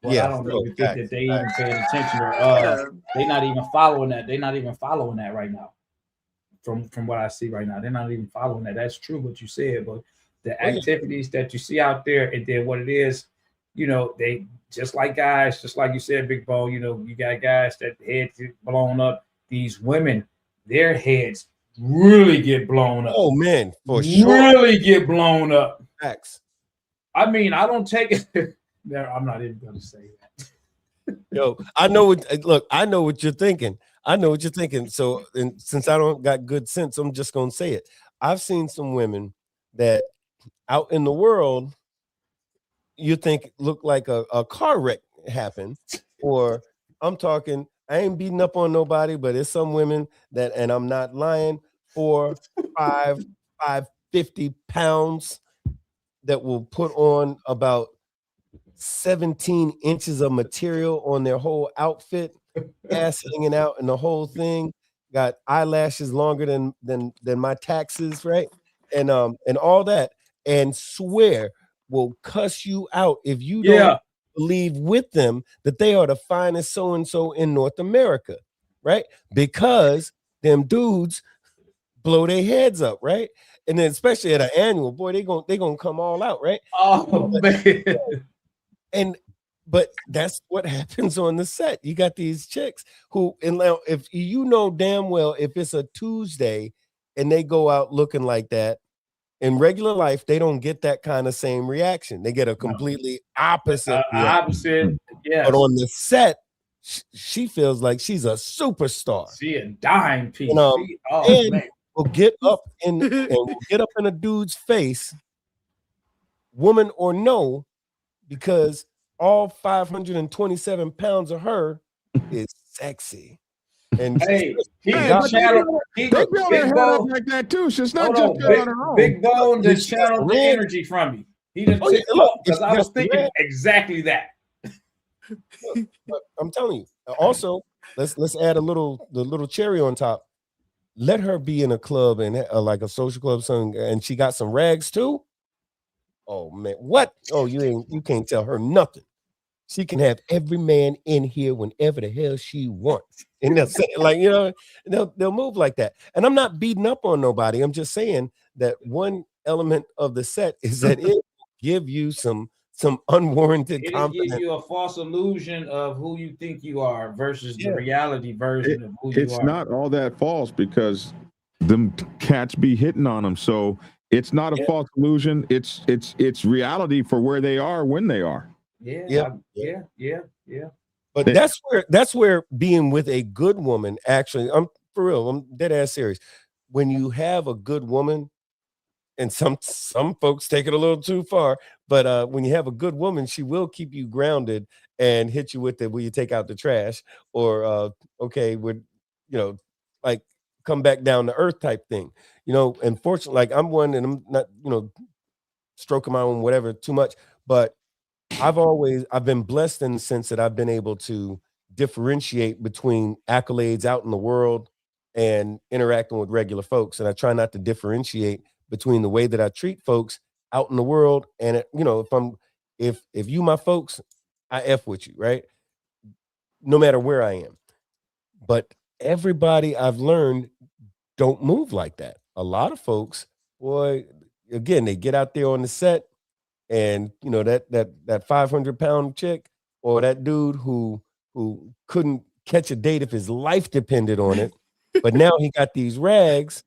Well, I don't even think that they even paying attention, or they're not even following that. They're not even following that right now. From what I see right now, they're not even following that. That's true what you said, but the activities that you see out there, and then what it is, they just like guys, just like you said, Big Bone. You got guys that heads get blown up. These women, their heads really get blown up. Oh man, for sure, really get blown up. Facts. I mean, I don't take it. No, I'm not even going to say that. Yo, I know what you're thinking. I know what you're thinking. So, and since I don't got good sense, I'm just going to say it. I've seen some women that out in the world, you think look like a car wreck happened, or I'm talking, I ain't beating up on nobody, but it's some women that, and I'm not lying, 4, 5, 50 pounds that will put on about 17 inches of material on their whole outfit, ass hanging out, and the whole thing got eyelashes longer than my taxes, right? And all that, and swear will cuss you out if you don't believe with them that they are the finest so-and-so in North America, right? Because them dudes blow their heads up, right? And then especially at an annual, boy, they gonna come all out, right? Oh man. But that's what happens on the set. You got these chicks who, and if you know damn well, if it's a Tuesday and they go out looking like that, in regular life, they don't get that kind of same reaction. They get a completely opposite reaction. Yes. But on the set, she feels like she's a superstar. She a dime piece. And will get up in a dude's face, woman or no, because all 527 pounds of her is sexy. And hey, they build their head up like that too. So it's not just on her own. Big Bone just channeled the energy from you. He didn't because I was thinking exactly that. But I'm telling you. Also, let's add the little cherry on top. Let her be in a club and like a social club, and she got some rags too. Oh man, what? Oh, you can't tell her nothing. She can have every man in here whenever the hell she wants. And they'll say, like, they'll move like that. And I'm not beating up on nobody. I'm just saying that one element of the set is that it will give you some unwarranted confidence. It'll give you a false illusion of who you think you are versus the reality version of who you are. It's not all that false because them cats be hitting on them. So it's not a false illusion. It's reality for where they are when they are. Yeah. But that's where being with a good woman, actually, I'm for real, I'm dead ass serious. When you have a good woman, and some folks take it a little too far, but when you have a good woman, she will keep you grounded and hit you with the will you take out the trash, or okay, with like come back down to earth type thing. And fortunately, like I'm one, and I'm not stroking my own whatever too much, but I've been blessed in the sense that I've been able to differentiate between accolades out in the world and interacting with regular folks. And I try not to differentiate between the way that I treat folks out in the world. And if you my folks, I F with you, right? No matter where I am. But everybody I've learned don't move like that. A lot of folks, boy, again, they get out there on the set, and that 500-pound chick or that dude who couldn't catch a date if his life depended on it, but now he got these rags,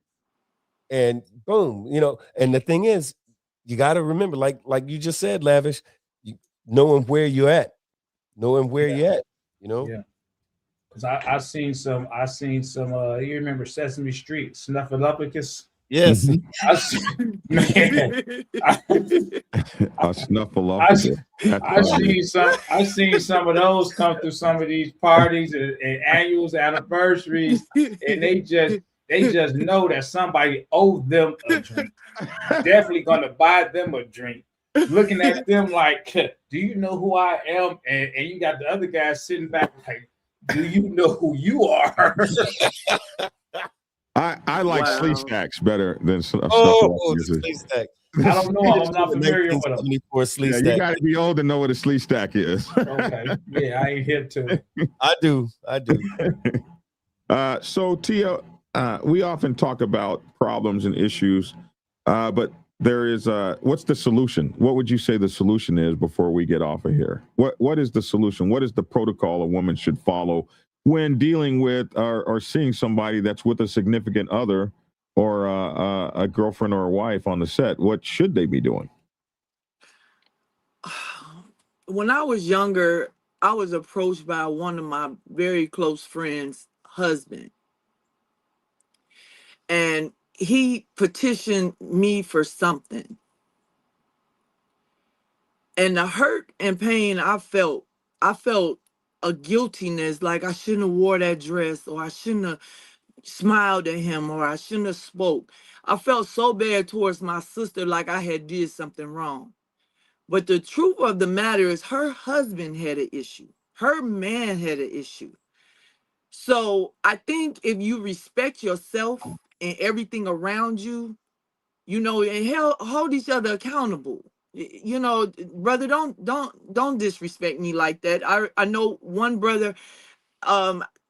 and boom, and the thing is, you got to remember, like you just said, Lavish, knowing where you're at, you know. Yeah. Cause I seen some. You remember Sesame Street, Snuffleupagus? Yes. Man, A Snuffleupagus. I seen some of those come through some of these parties and annuals, anniversaries, and they just know that somebody owed them a drink. Definitely gonna buy them a drink. Looking at them like, do you know who I am? And you got the other guy sitting back like, do you know who you are? I like Sleeve Stacks better than Sleeve Stack. I don't know. I'm not familiar with them. You got to be old to know what a Sleeve Stack is. Okay. Yeah, I ain't hip to it. I do. So Tia, we often talk about problems and issues, but there is what's the solution? What would you say the solution is before we get off of here? What is the solution? What is the protocol a woman should follow when dealing with or seeing somebody that's with a significant other or a girlfriend or a wife on the set? What should they be doing? When I was younger, I was approached by one of my very close friends' husband. And he petitioned me for something. And the hurt and pain I felt a guiltiness, like I shouldn't have wore that dress, or I shouldn't have smiled at him, or I shouldn't have spoke. I felt so bad towards my sister, like I had did something wrong. But the truth of the matter is her husband had an issue. Her man had an issue. So I think if you respect yourself and everything around you, you know, and hold each other accountable. You know, brother, don't disrespect me like that. I know one brother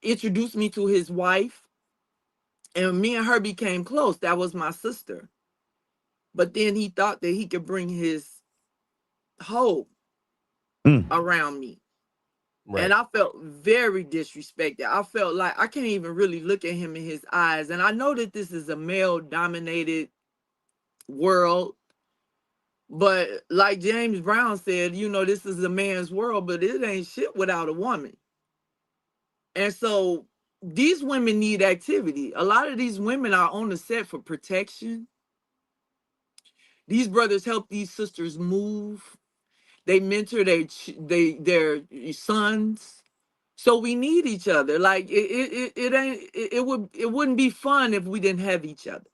introduced me to his wife, and me and her became close. That was my sister. But then he thought that he could bring his hoe around me. Right. And I felt very disrespected. I felt like I can't even really look at him in his eyes. And I know that this is a male-dominated world. But like James Brown said, you know, this is a man's world, but it ain't shit without a woman. And so these women need activity. A lot of these women are on the set for protection. These brothers help these sisters move. They mentor their sons. So we need each other. Like it wouldn't be fun if we didn't have each other.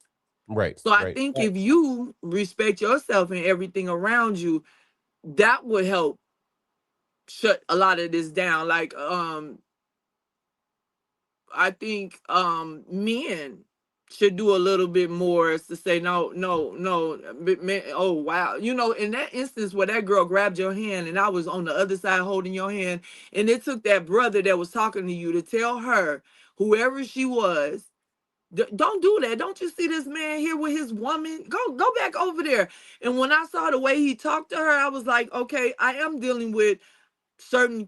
Right. So I think if you respect yourself and everything around you, that would help shut a lot of this down. Like I think men should do a little bit more to say no, man, oh wow. You know, in that instance where that girl grabbed your hand and I was on the other side holding your hand, and it took that brother that was talking to you to tell her, whoever she was, don't do that. Don't you see this man here with his woman? Go back over there. And when I saw the way he talked to her, I was like, okay, I am dealing with certain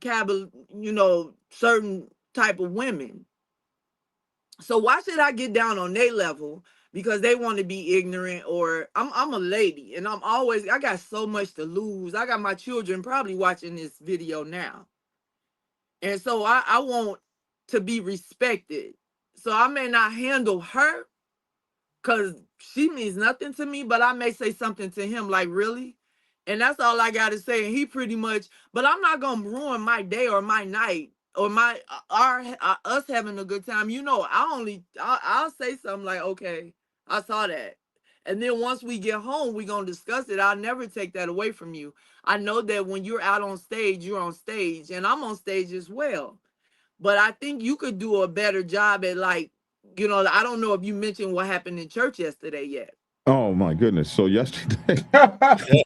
certain type of women. So why should I get down on their level because they want to be ignorant? Or I'm a lady and I got so much to lose. I got my children probably watching this video now. And so I want to be respected. So I may not handle her because she means nothing to me, but I may say something to him like, really? And that's all I got to say. And he pretty much, but I'm not going to ruin my day or my night or us having a good time. You know, I'll say something like, okay, I saw that. And then once we get home, we're going to discuss it. I'll never take that away from you. I know that when you're out on stage, you're on stage, and I'm on stage as well. But I think you could do a better job at, like, you know, I don't know if you mentioned what happened in church yesterday yet. Oh my goodness. So yesterday.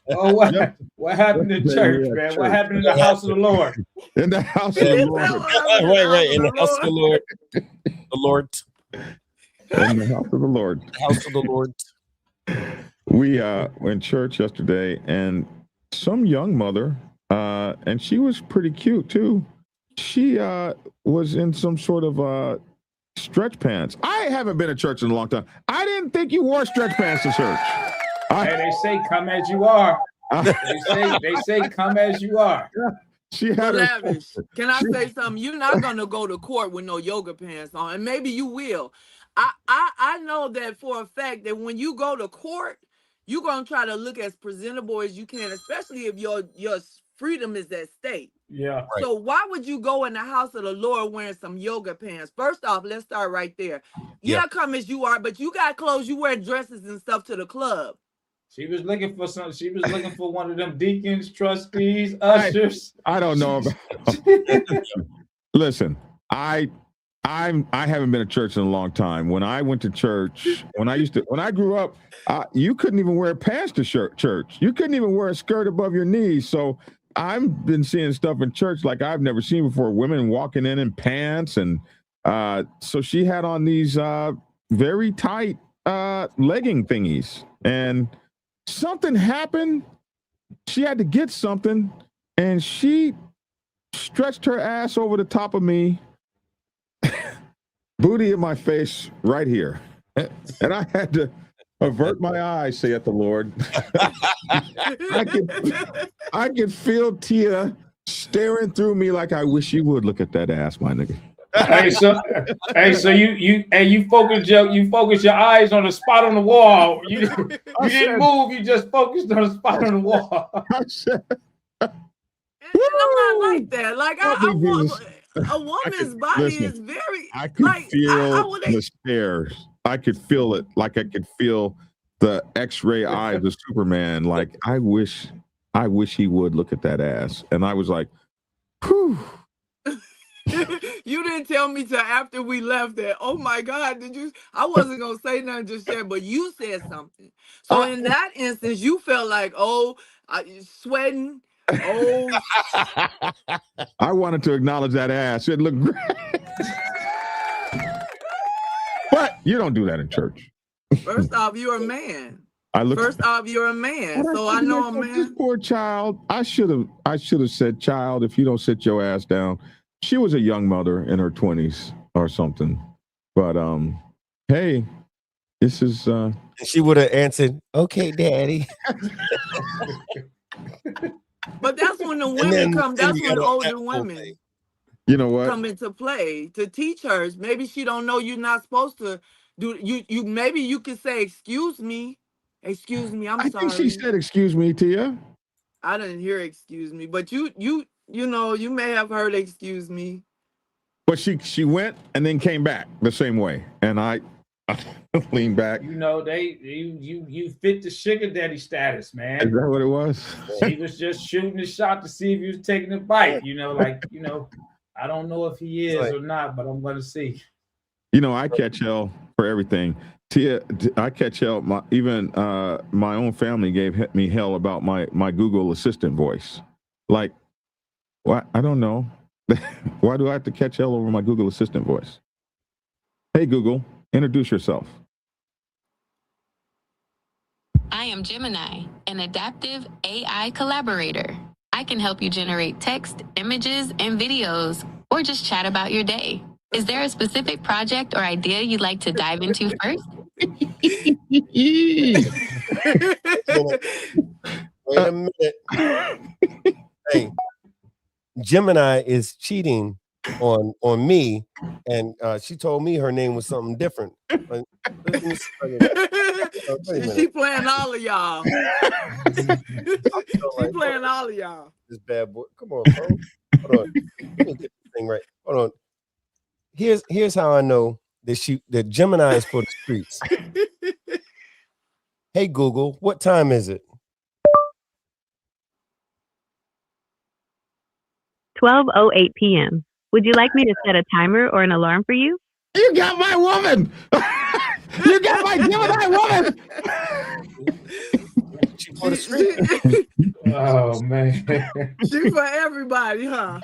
What happened in church, man? What happened in the house of the Lord? In the house of the Lord. Right. In the house of the Lord. The Lord. In the house of the Lord. The house of the Lord. We were in church yesterday, and some young mother, and she was pretty cute too. She was in some sort of stretch pants. I haven't been to church in a long time. I didn't think you wore stretch pants to church. Hey, they say come as you are. They say come as you are. She had her. Lavish, can I say something? You're not gonna go to court with no yoga pants on, and maybe you will. I know that for a fact that when you go to court, you're gonna try to look as presentable as you can, especially if your freedom is at stake. Yeah. Right. So why would you go in the house of the Lord wearing some yoga pants? First off, let's start right there. Yeah, come as you are, but you got clothes. You wear dresses and stuff to the club. She was looking for some. She was looking for one of them deacons, trustees, ushers. I don't know about. Listen, I haven't been to church in a long time. When I went to church, when I grew up, you couldn't even wear pants to church. You couldn't even wear a skirt above your knees. So I've been seeing stuff in church like I've never seen before. Women walking in pants, and so she had on these very tight legging thingies, and something happened. She had to get something, and she stretched her ass over the top of me, booty in my face right here. And I had to avert my eyes, saith the Lord. I could feel Tia staring through me like, I wish you would look at that ass, my nigga. So you focus your eyes on the spot on the wall. You didn't move. You just focused on the spot on the wall. I'm not like that. Like I want a woman's body is very. I could like, feel the stares. I could feel it. Like I could feel the X-ray eyes of Superman. Like I wish he would look at that ass. And I was like, whew. You didn't tell me till after we left that. Oh my God, did you? I wasn't gonna say nothing just yet, but you said something. So in that instance, you felt like, sweating. Oh, I wanted to acknowledge that ass. It looked great. But you don't do that in church. First off, you're a man. First off, you're a man. So I know a man. This poor child. I should have said, child, if you don't sit your ass down. She was a young mother in her 20s or something. But hey, this is she would have answered, okay, daddy. But that's when the women come, that's when older women come into play to teach her. Maybe she don't know you're not supposed to do you maybe you could say, excuse me, I'm sorry. I think she said, excuse me, Tia. I didn't hear excuse me, but you know, you may have heard excuse me. But she went and then came back the same way. And I leaned back. You know, you fit the sugar daddy status, man. Is that what it was? She was just shooting the shot to see if he was taking a bite. I don't know if he is or not, but I'm gonna see. I catch hell for everything. Tia, I catch hell. My own family gave me hell about my Google Assistant voice. Like, what? I don't know. Why do I have to catch hell over my Google Assistant voice? Hey, Google, introduce yourself. I am Gemini, an adaptive AI collaborator. I can help you generate text, images, and videos, or just chat about your day. Is there a specific project or idea you'd like to dive into first? Wait a minute. Hey, Gemini is cheating on me, and she told me her name was something different. She playing all of y'all. She playing all of y'all. This bad boy. Come on, bro. Hold on. Let me get this thing right. Hold on. Here's how I know that Gemini is for the streets. Hey Google, what time is it? 12:08 p.m. Would you like me to set a timer or an alarm for you? You got my woman. You got my Gemini woman. For the street. Oh man. She's for everybody, huh?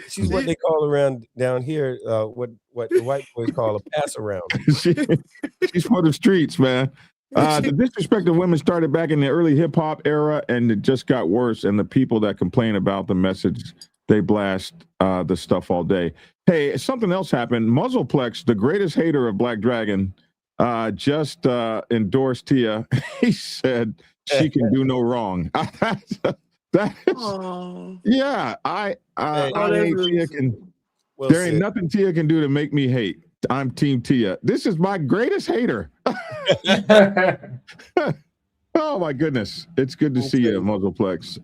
She's what they call around down here, what the white boys call a pass around. She's for the streets, man. The disrespect of women started back in the early hip hop era, and it just got worse. And the people that complain about the message, they blast the stuff all day. Hey, something else happened. Muzzleplex, the greatest hater of Black Dragon, just endorsed Tia. He said she can do no wrong. That is, yeah. I mean, Tia can. Well there ain't said. nothing Tia can do to make me hate. I'm Team Tia. This is my greatest hater. Oh my goodness, it's good to see you, Muzzleplex.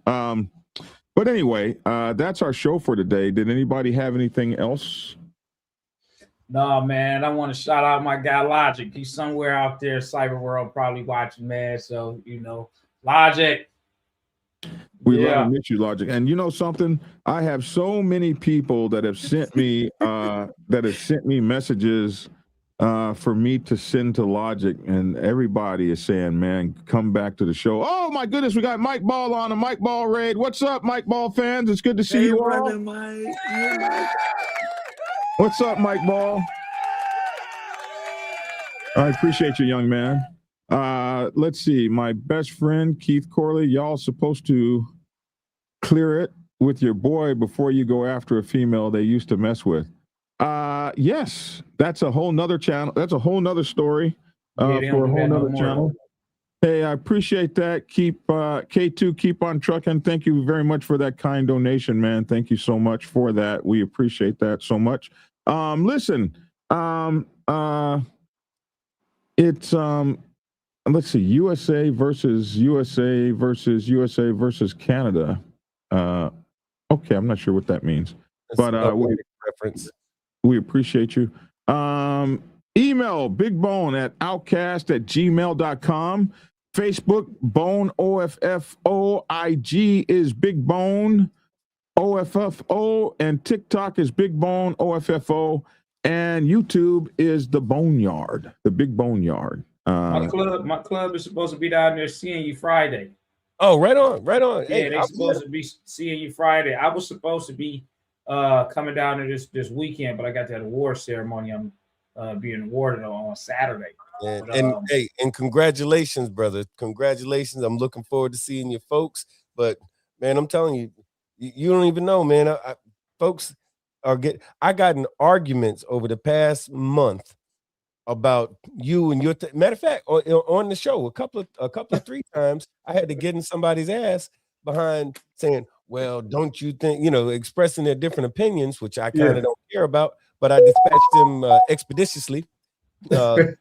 But anyway, that's our show for today. Did anybody have anything else? No, man, I want to shout out my guy Logic. He's somewhere out there, Cyber World, probably watching, man. So, Logic. We love to meet you, Logic. And you know something? I have so many people that have sent me messages for me to send to Logic, and everybody is saying, man, come back to the show. Oh my goodness, we got Mike Ball on a Mike Ball raid. What's up, Mike Ball fans? It's good to see you all. Mike. What's up, Mike Ball? I appreciate you, young man. Let's see. My best friend, Keith Corley, y'all supposed to clear it with your boy before you go after a female they used to mess with. Yes, that's a whole nother channel. That's a whole nother story for a whole nother channel. Hey, I appreciate that. Keep K2, keep on trucking. Thank you very much for that kind donation, man. Thank you so much for that. We appreciate that so much. Listen, it's let's see, USA versus Canada. Okay, I'm not sure what that means, but we appreciate you. Email bigbone@outcast@gmail.com. Facebook, Bone OFFO. IG is Big Bone OFFO. And TikTok is Big Bone OFFO. And YouTube is The Boneyard, The Big Boneyard. My club is supposed to be down there seeing you Friday. Oh, right on. Yeah, Hey, they're supposed to be seeing you Friday. I was supposed to be coming down there this weekend, but I got that award ceremony. I'm being awarded on Saturday. And congratulations, brother. Congratulations. I'm looking forward to seeing your folks. But man, I'm telling you, you don't even know, man. Folks I got in arguments over the past month about you and your matter of fact on the show a couple of 3 times I had to get in somebody's ass behind saying, well, don't you think, expressing their different opinions, which I kind of don't care about, but I dispatched them expeditiously. I've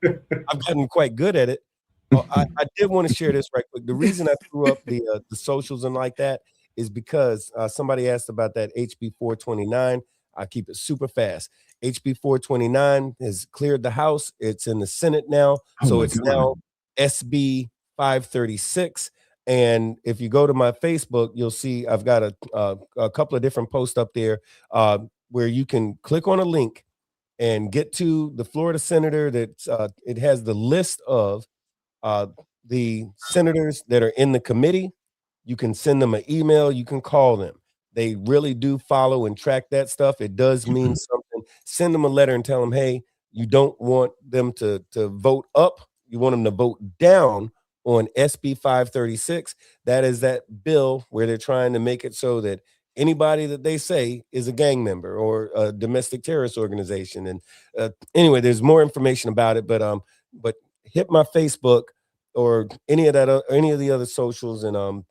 gotten quite good at it. I did want to share this right quick. The reason I threw up the socials and like that is because somebody asked about that HB 429. I keep it super fast. HB 429 has cleared the House. It's in the Senate now. So it's now SB 536. And if you go to my Facebook, you'll see I've got a couple of different posts up there where you can click on a link and get to the Florida senator that it has the list of the senators that are in the committee. You can send them an email. You can call them. They really do follow and track that stuff. It does mean something. Send them a letter and tell them, hey, you don't want them to vote up. You want them to vote down on SB 536. That is that bill where they're trying to make it so that anybody that they say is a gang member or a domestic terrorist organization. And anyway, there's more information about it, but hit my Facebook or any of the other socials and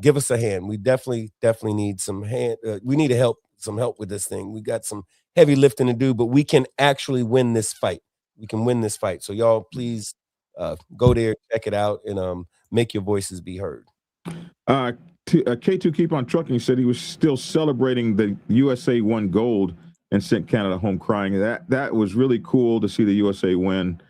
give us a hand. We definitely need some hand. We need some help with this thing. We got some heavy lifting to do, but we can actually win this fight. We can win this fight. So y'all please go there, check it out, and make your voices be heard. K2 Keep on Trucking said he was still celebrating the USA won gold and sent Canada home crying. That was really cool to see the USA win.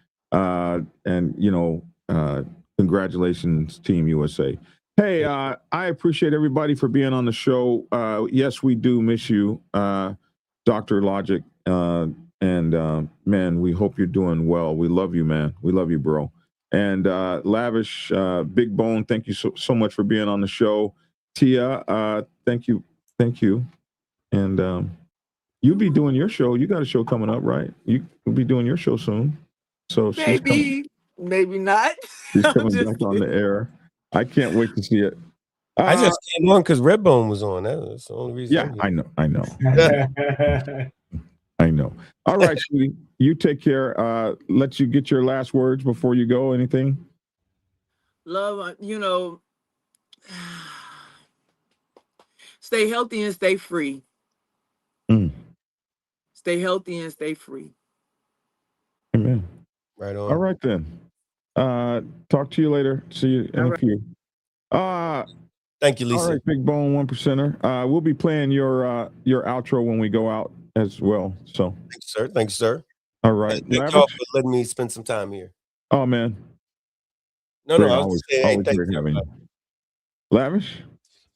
Congratulations, Team USA. Hey, I appreciate everybody for being on the show. Yes, we do miss you, Dr. Logic. Man, we hope you're doing well. We love you, man. We love you, bro. And Lavish, Big Bone, thank you so much for being on the show. Tia, thank you. And you'll be doing your show. You got a show coming up, right? You'll be doing your show soon. So maybe not. She's coming back on the air. I can't wait to see it. I just came on because RedBone was on. That's the only reason. Yeah, I know. I know. All right, sweetie. You take care. Let you get your last words before you go. Anything? Love, stay healthy and stay free. Stay healthy and stay free. Amen. Right on. All right then. Talk to you later. See you in a few. Thank you, Lisa. All right, Big Bone 1%er. We'll be playing your outro when we go out as well. So thanks, sir. Thanks, sir. All right. Thank y'all for letting me spend some time here. Oh man. No, Great, I was just saying, always great having you. Lavish.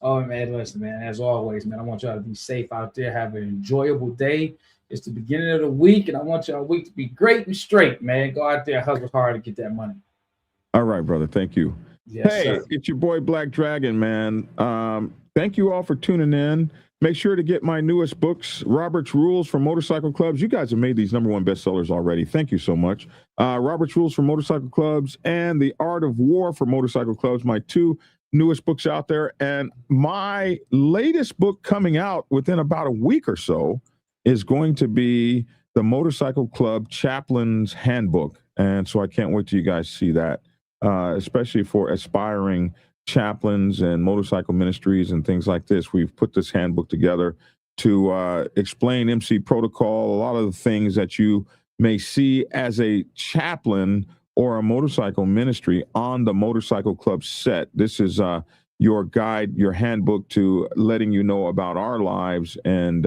Oh man, listen, man. As always, man, I want y'all to be safe out there. Have an enjoyable day. It's the beginning of the week, and I want y'all week to be great and straight, man. Go out there, hustle hard to get that money. All right, brother. Thank you. Yes, hey, sir. It's your boy Black Dragon, man. Thank you all for tuning in. Make sure to get my newest books, Robert's Rules for Motorcycle Clubs. You guys have made these #1 bestsellers already. Thank you so much. Robert's Rules for Motorcycle Clubs and The Art of War for Motorcycle Clubs, my 2 newest books out there. And my latest book coming out within about a week or so is going to be the Motorcycle Club Chaplain's Handbook. And so I can't wait till you guys see that, especially for aspiring chaplains and motorcycle ministries and things like this. We've put this handbook together to explain MC protocol, a lot of the things that you may see as a chaplain or a motorcycle ministry on the Motorcycle Club set. This is your guide, your handbook to letting you know about our lives and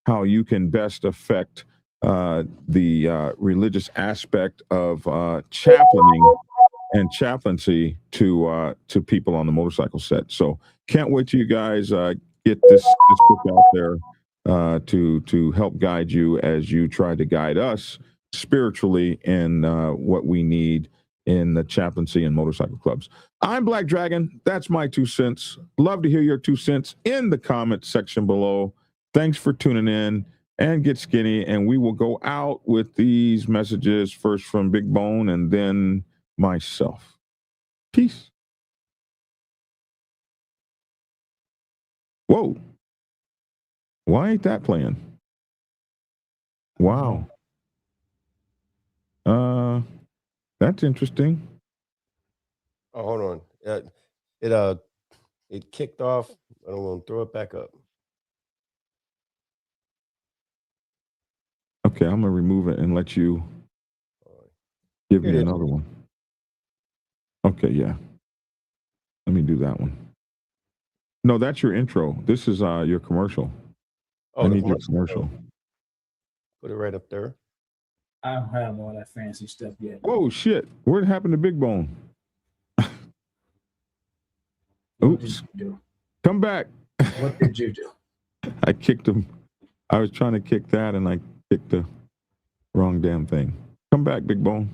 how you can best affect the religious aspect of chaplaining and chaplaincy to people on the motorcycle set. So can't wait till you guys get this book out there to help guide you as you try to guide us spiritually in what we need in the chaplaincy and motorcycle clubs. I'm Black Dragon. That's my 2 cents. Love to hear your 2 cents in the comment section below. Thanks for tuning in, and get skinny. And we will go out with these messages, first from Big Bone and then myself. Peace. Whoa. Why ain't that playing? Wow. That's interesting. Oh, hold on. It kicked off. I don't want to throw it back up. Okay, I'm gonna remove it and let you give me another one. Okay, yeah. Let me do that one. No, that's your intro. This is your commercial. Oh, I need your commercial. Put it right up there. I don't have all that fancy stuff yet. Whoa, shit. What happened to Big Bone? What did Oops. you do? Come back. What did you do? I kicked him. I was trying to kick that and I kicked the wrong damn thing. Come back, Big Bone.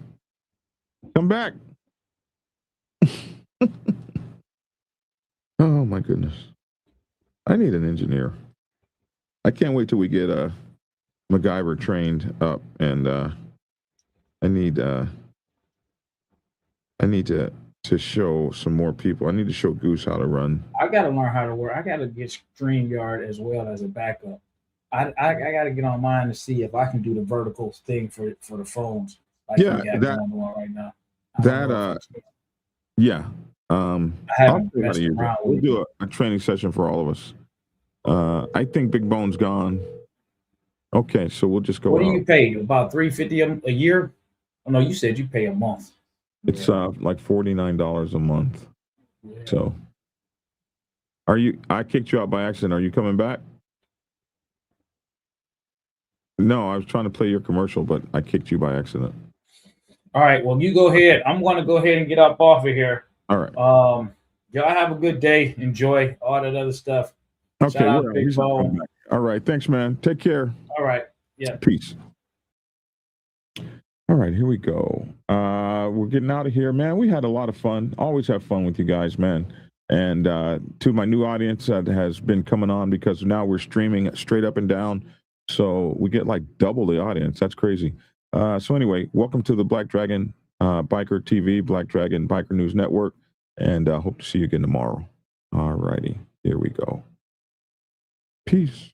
Come back. Oh my goodness. I need an engineer. I can't wait till we get MacGyver trained up, and I need to show some more people. I need to show Goose how to run. I got to learn how to work. I got to get StreamYard as well as a backup. I got to get on mine to see if I can do the vertical thing for the phones. Like Yeah, we got that- going on right now. Yeah. I I'll haven't show you how messed to use it. around We'll with do a training session for all of us. I think Big Bone's gone. Okay, so we'll just go What do out. you pay? About $350 a year? Oh no, you said you pay a month. It's like $49 a month. So I kicked you out by accident. Are you coming back? No, I was trying to play your commercial, but I kicked you by accident. All right, well, you go ahead. I'm going to go ahead and get up off of here. All right. Y'all have a good day. Enjoy all that other stuff. Okay. Shout out yeah, Big he's not coming Bone. back. All right. Thanks, man. Take care. All right. Yeah. Peace. All right, here we go. We're getting out of here, man. We had a lot of fun. Always have fun with you guys, man. And to my new audience that has been coming on, because now we're streaming straight up and down. So we get like double the audience. That's crazy. So anyway, welcome to the Black Dragon Biker TV, Black Dragon Biker News Network. And hope to see you again tomorrow. All righty. Here we go. Peace.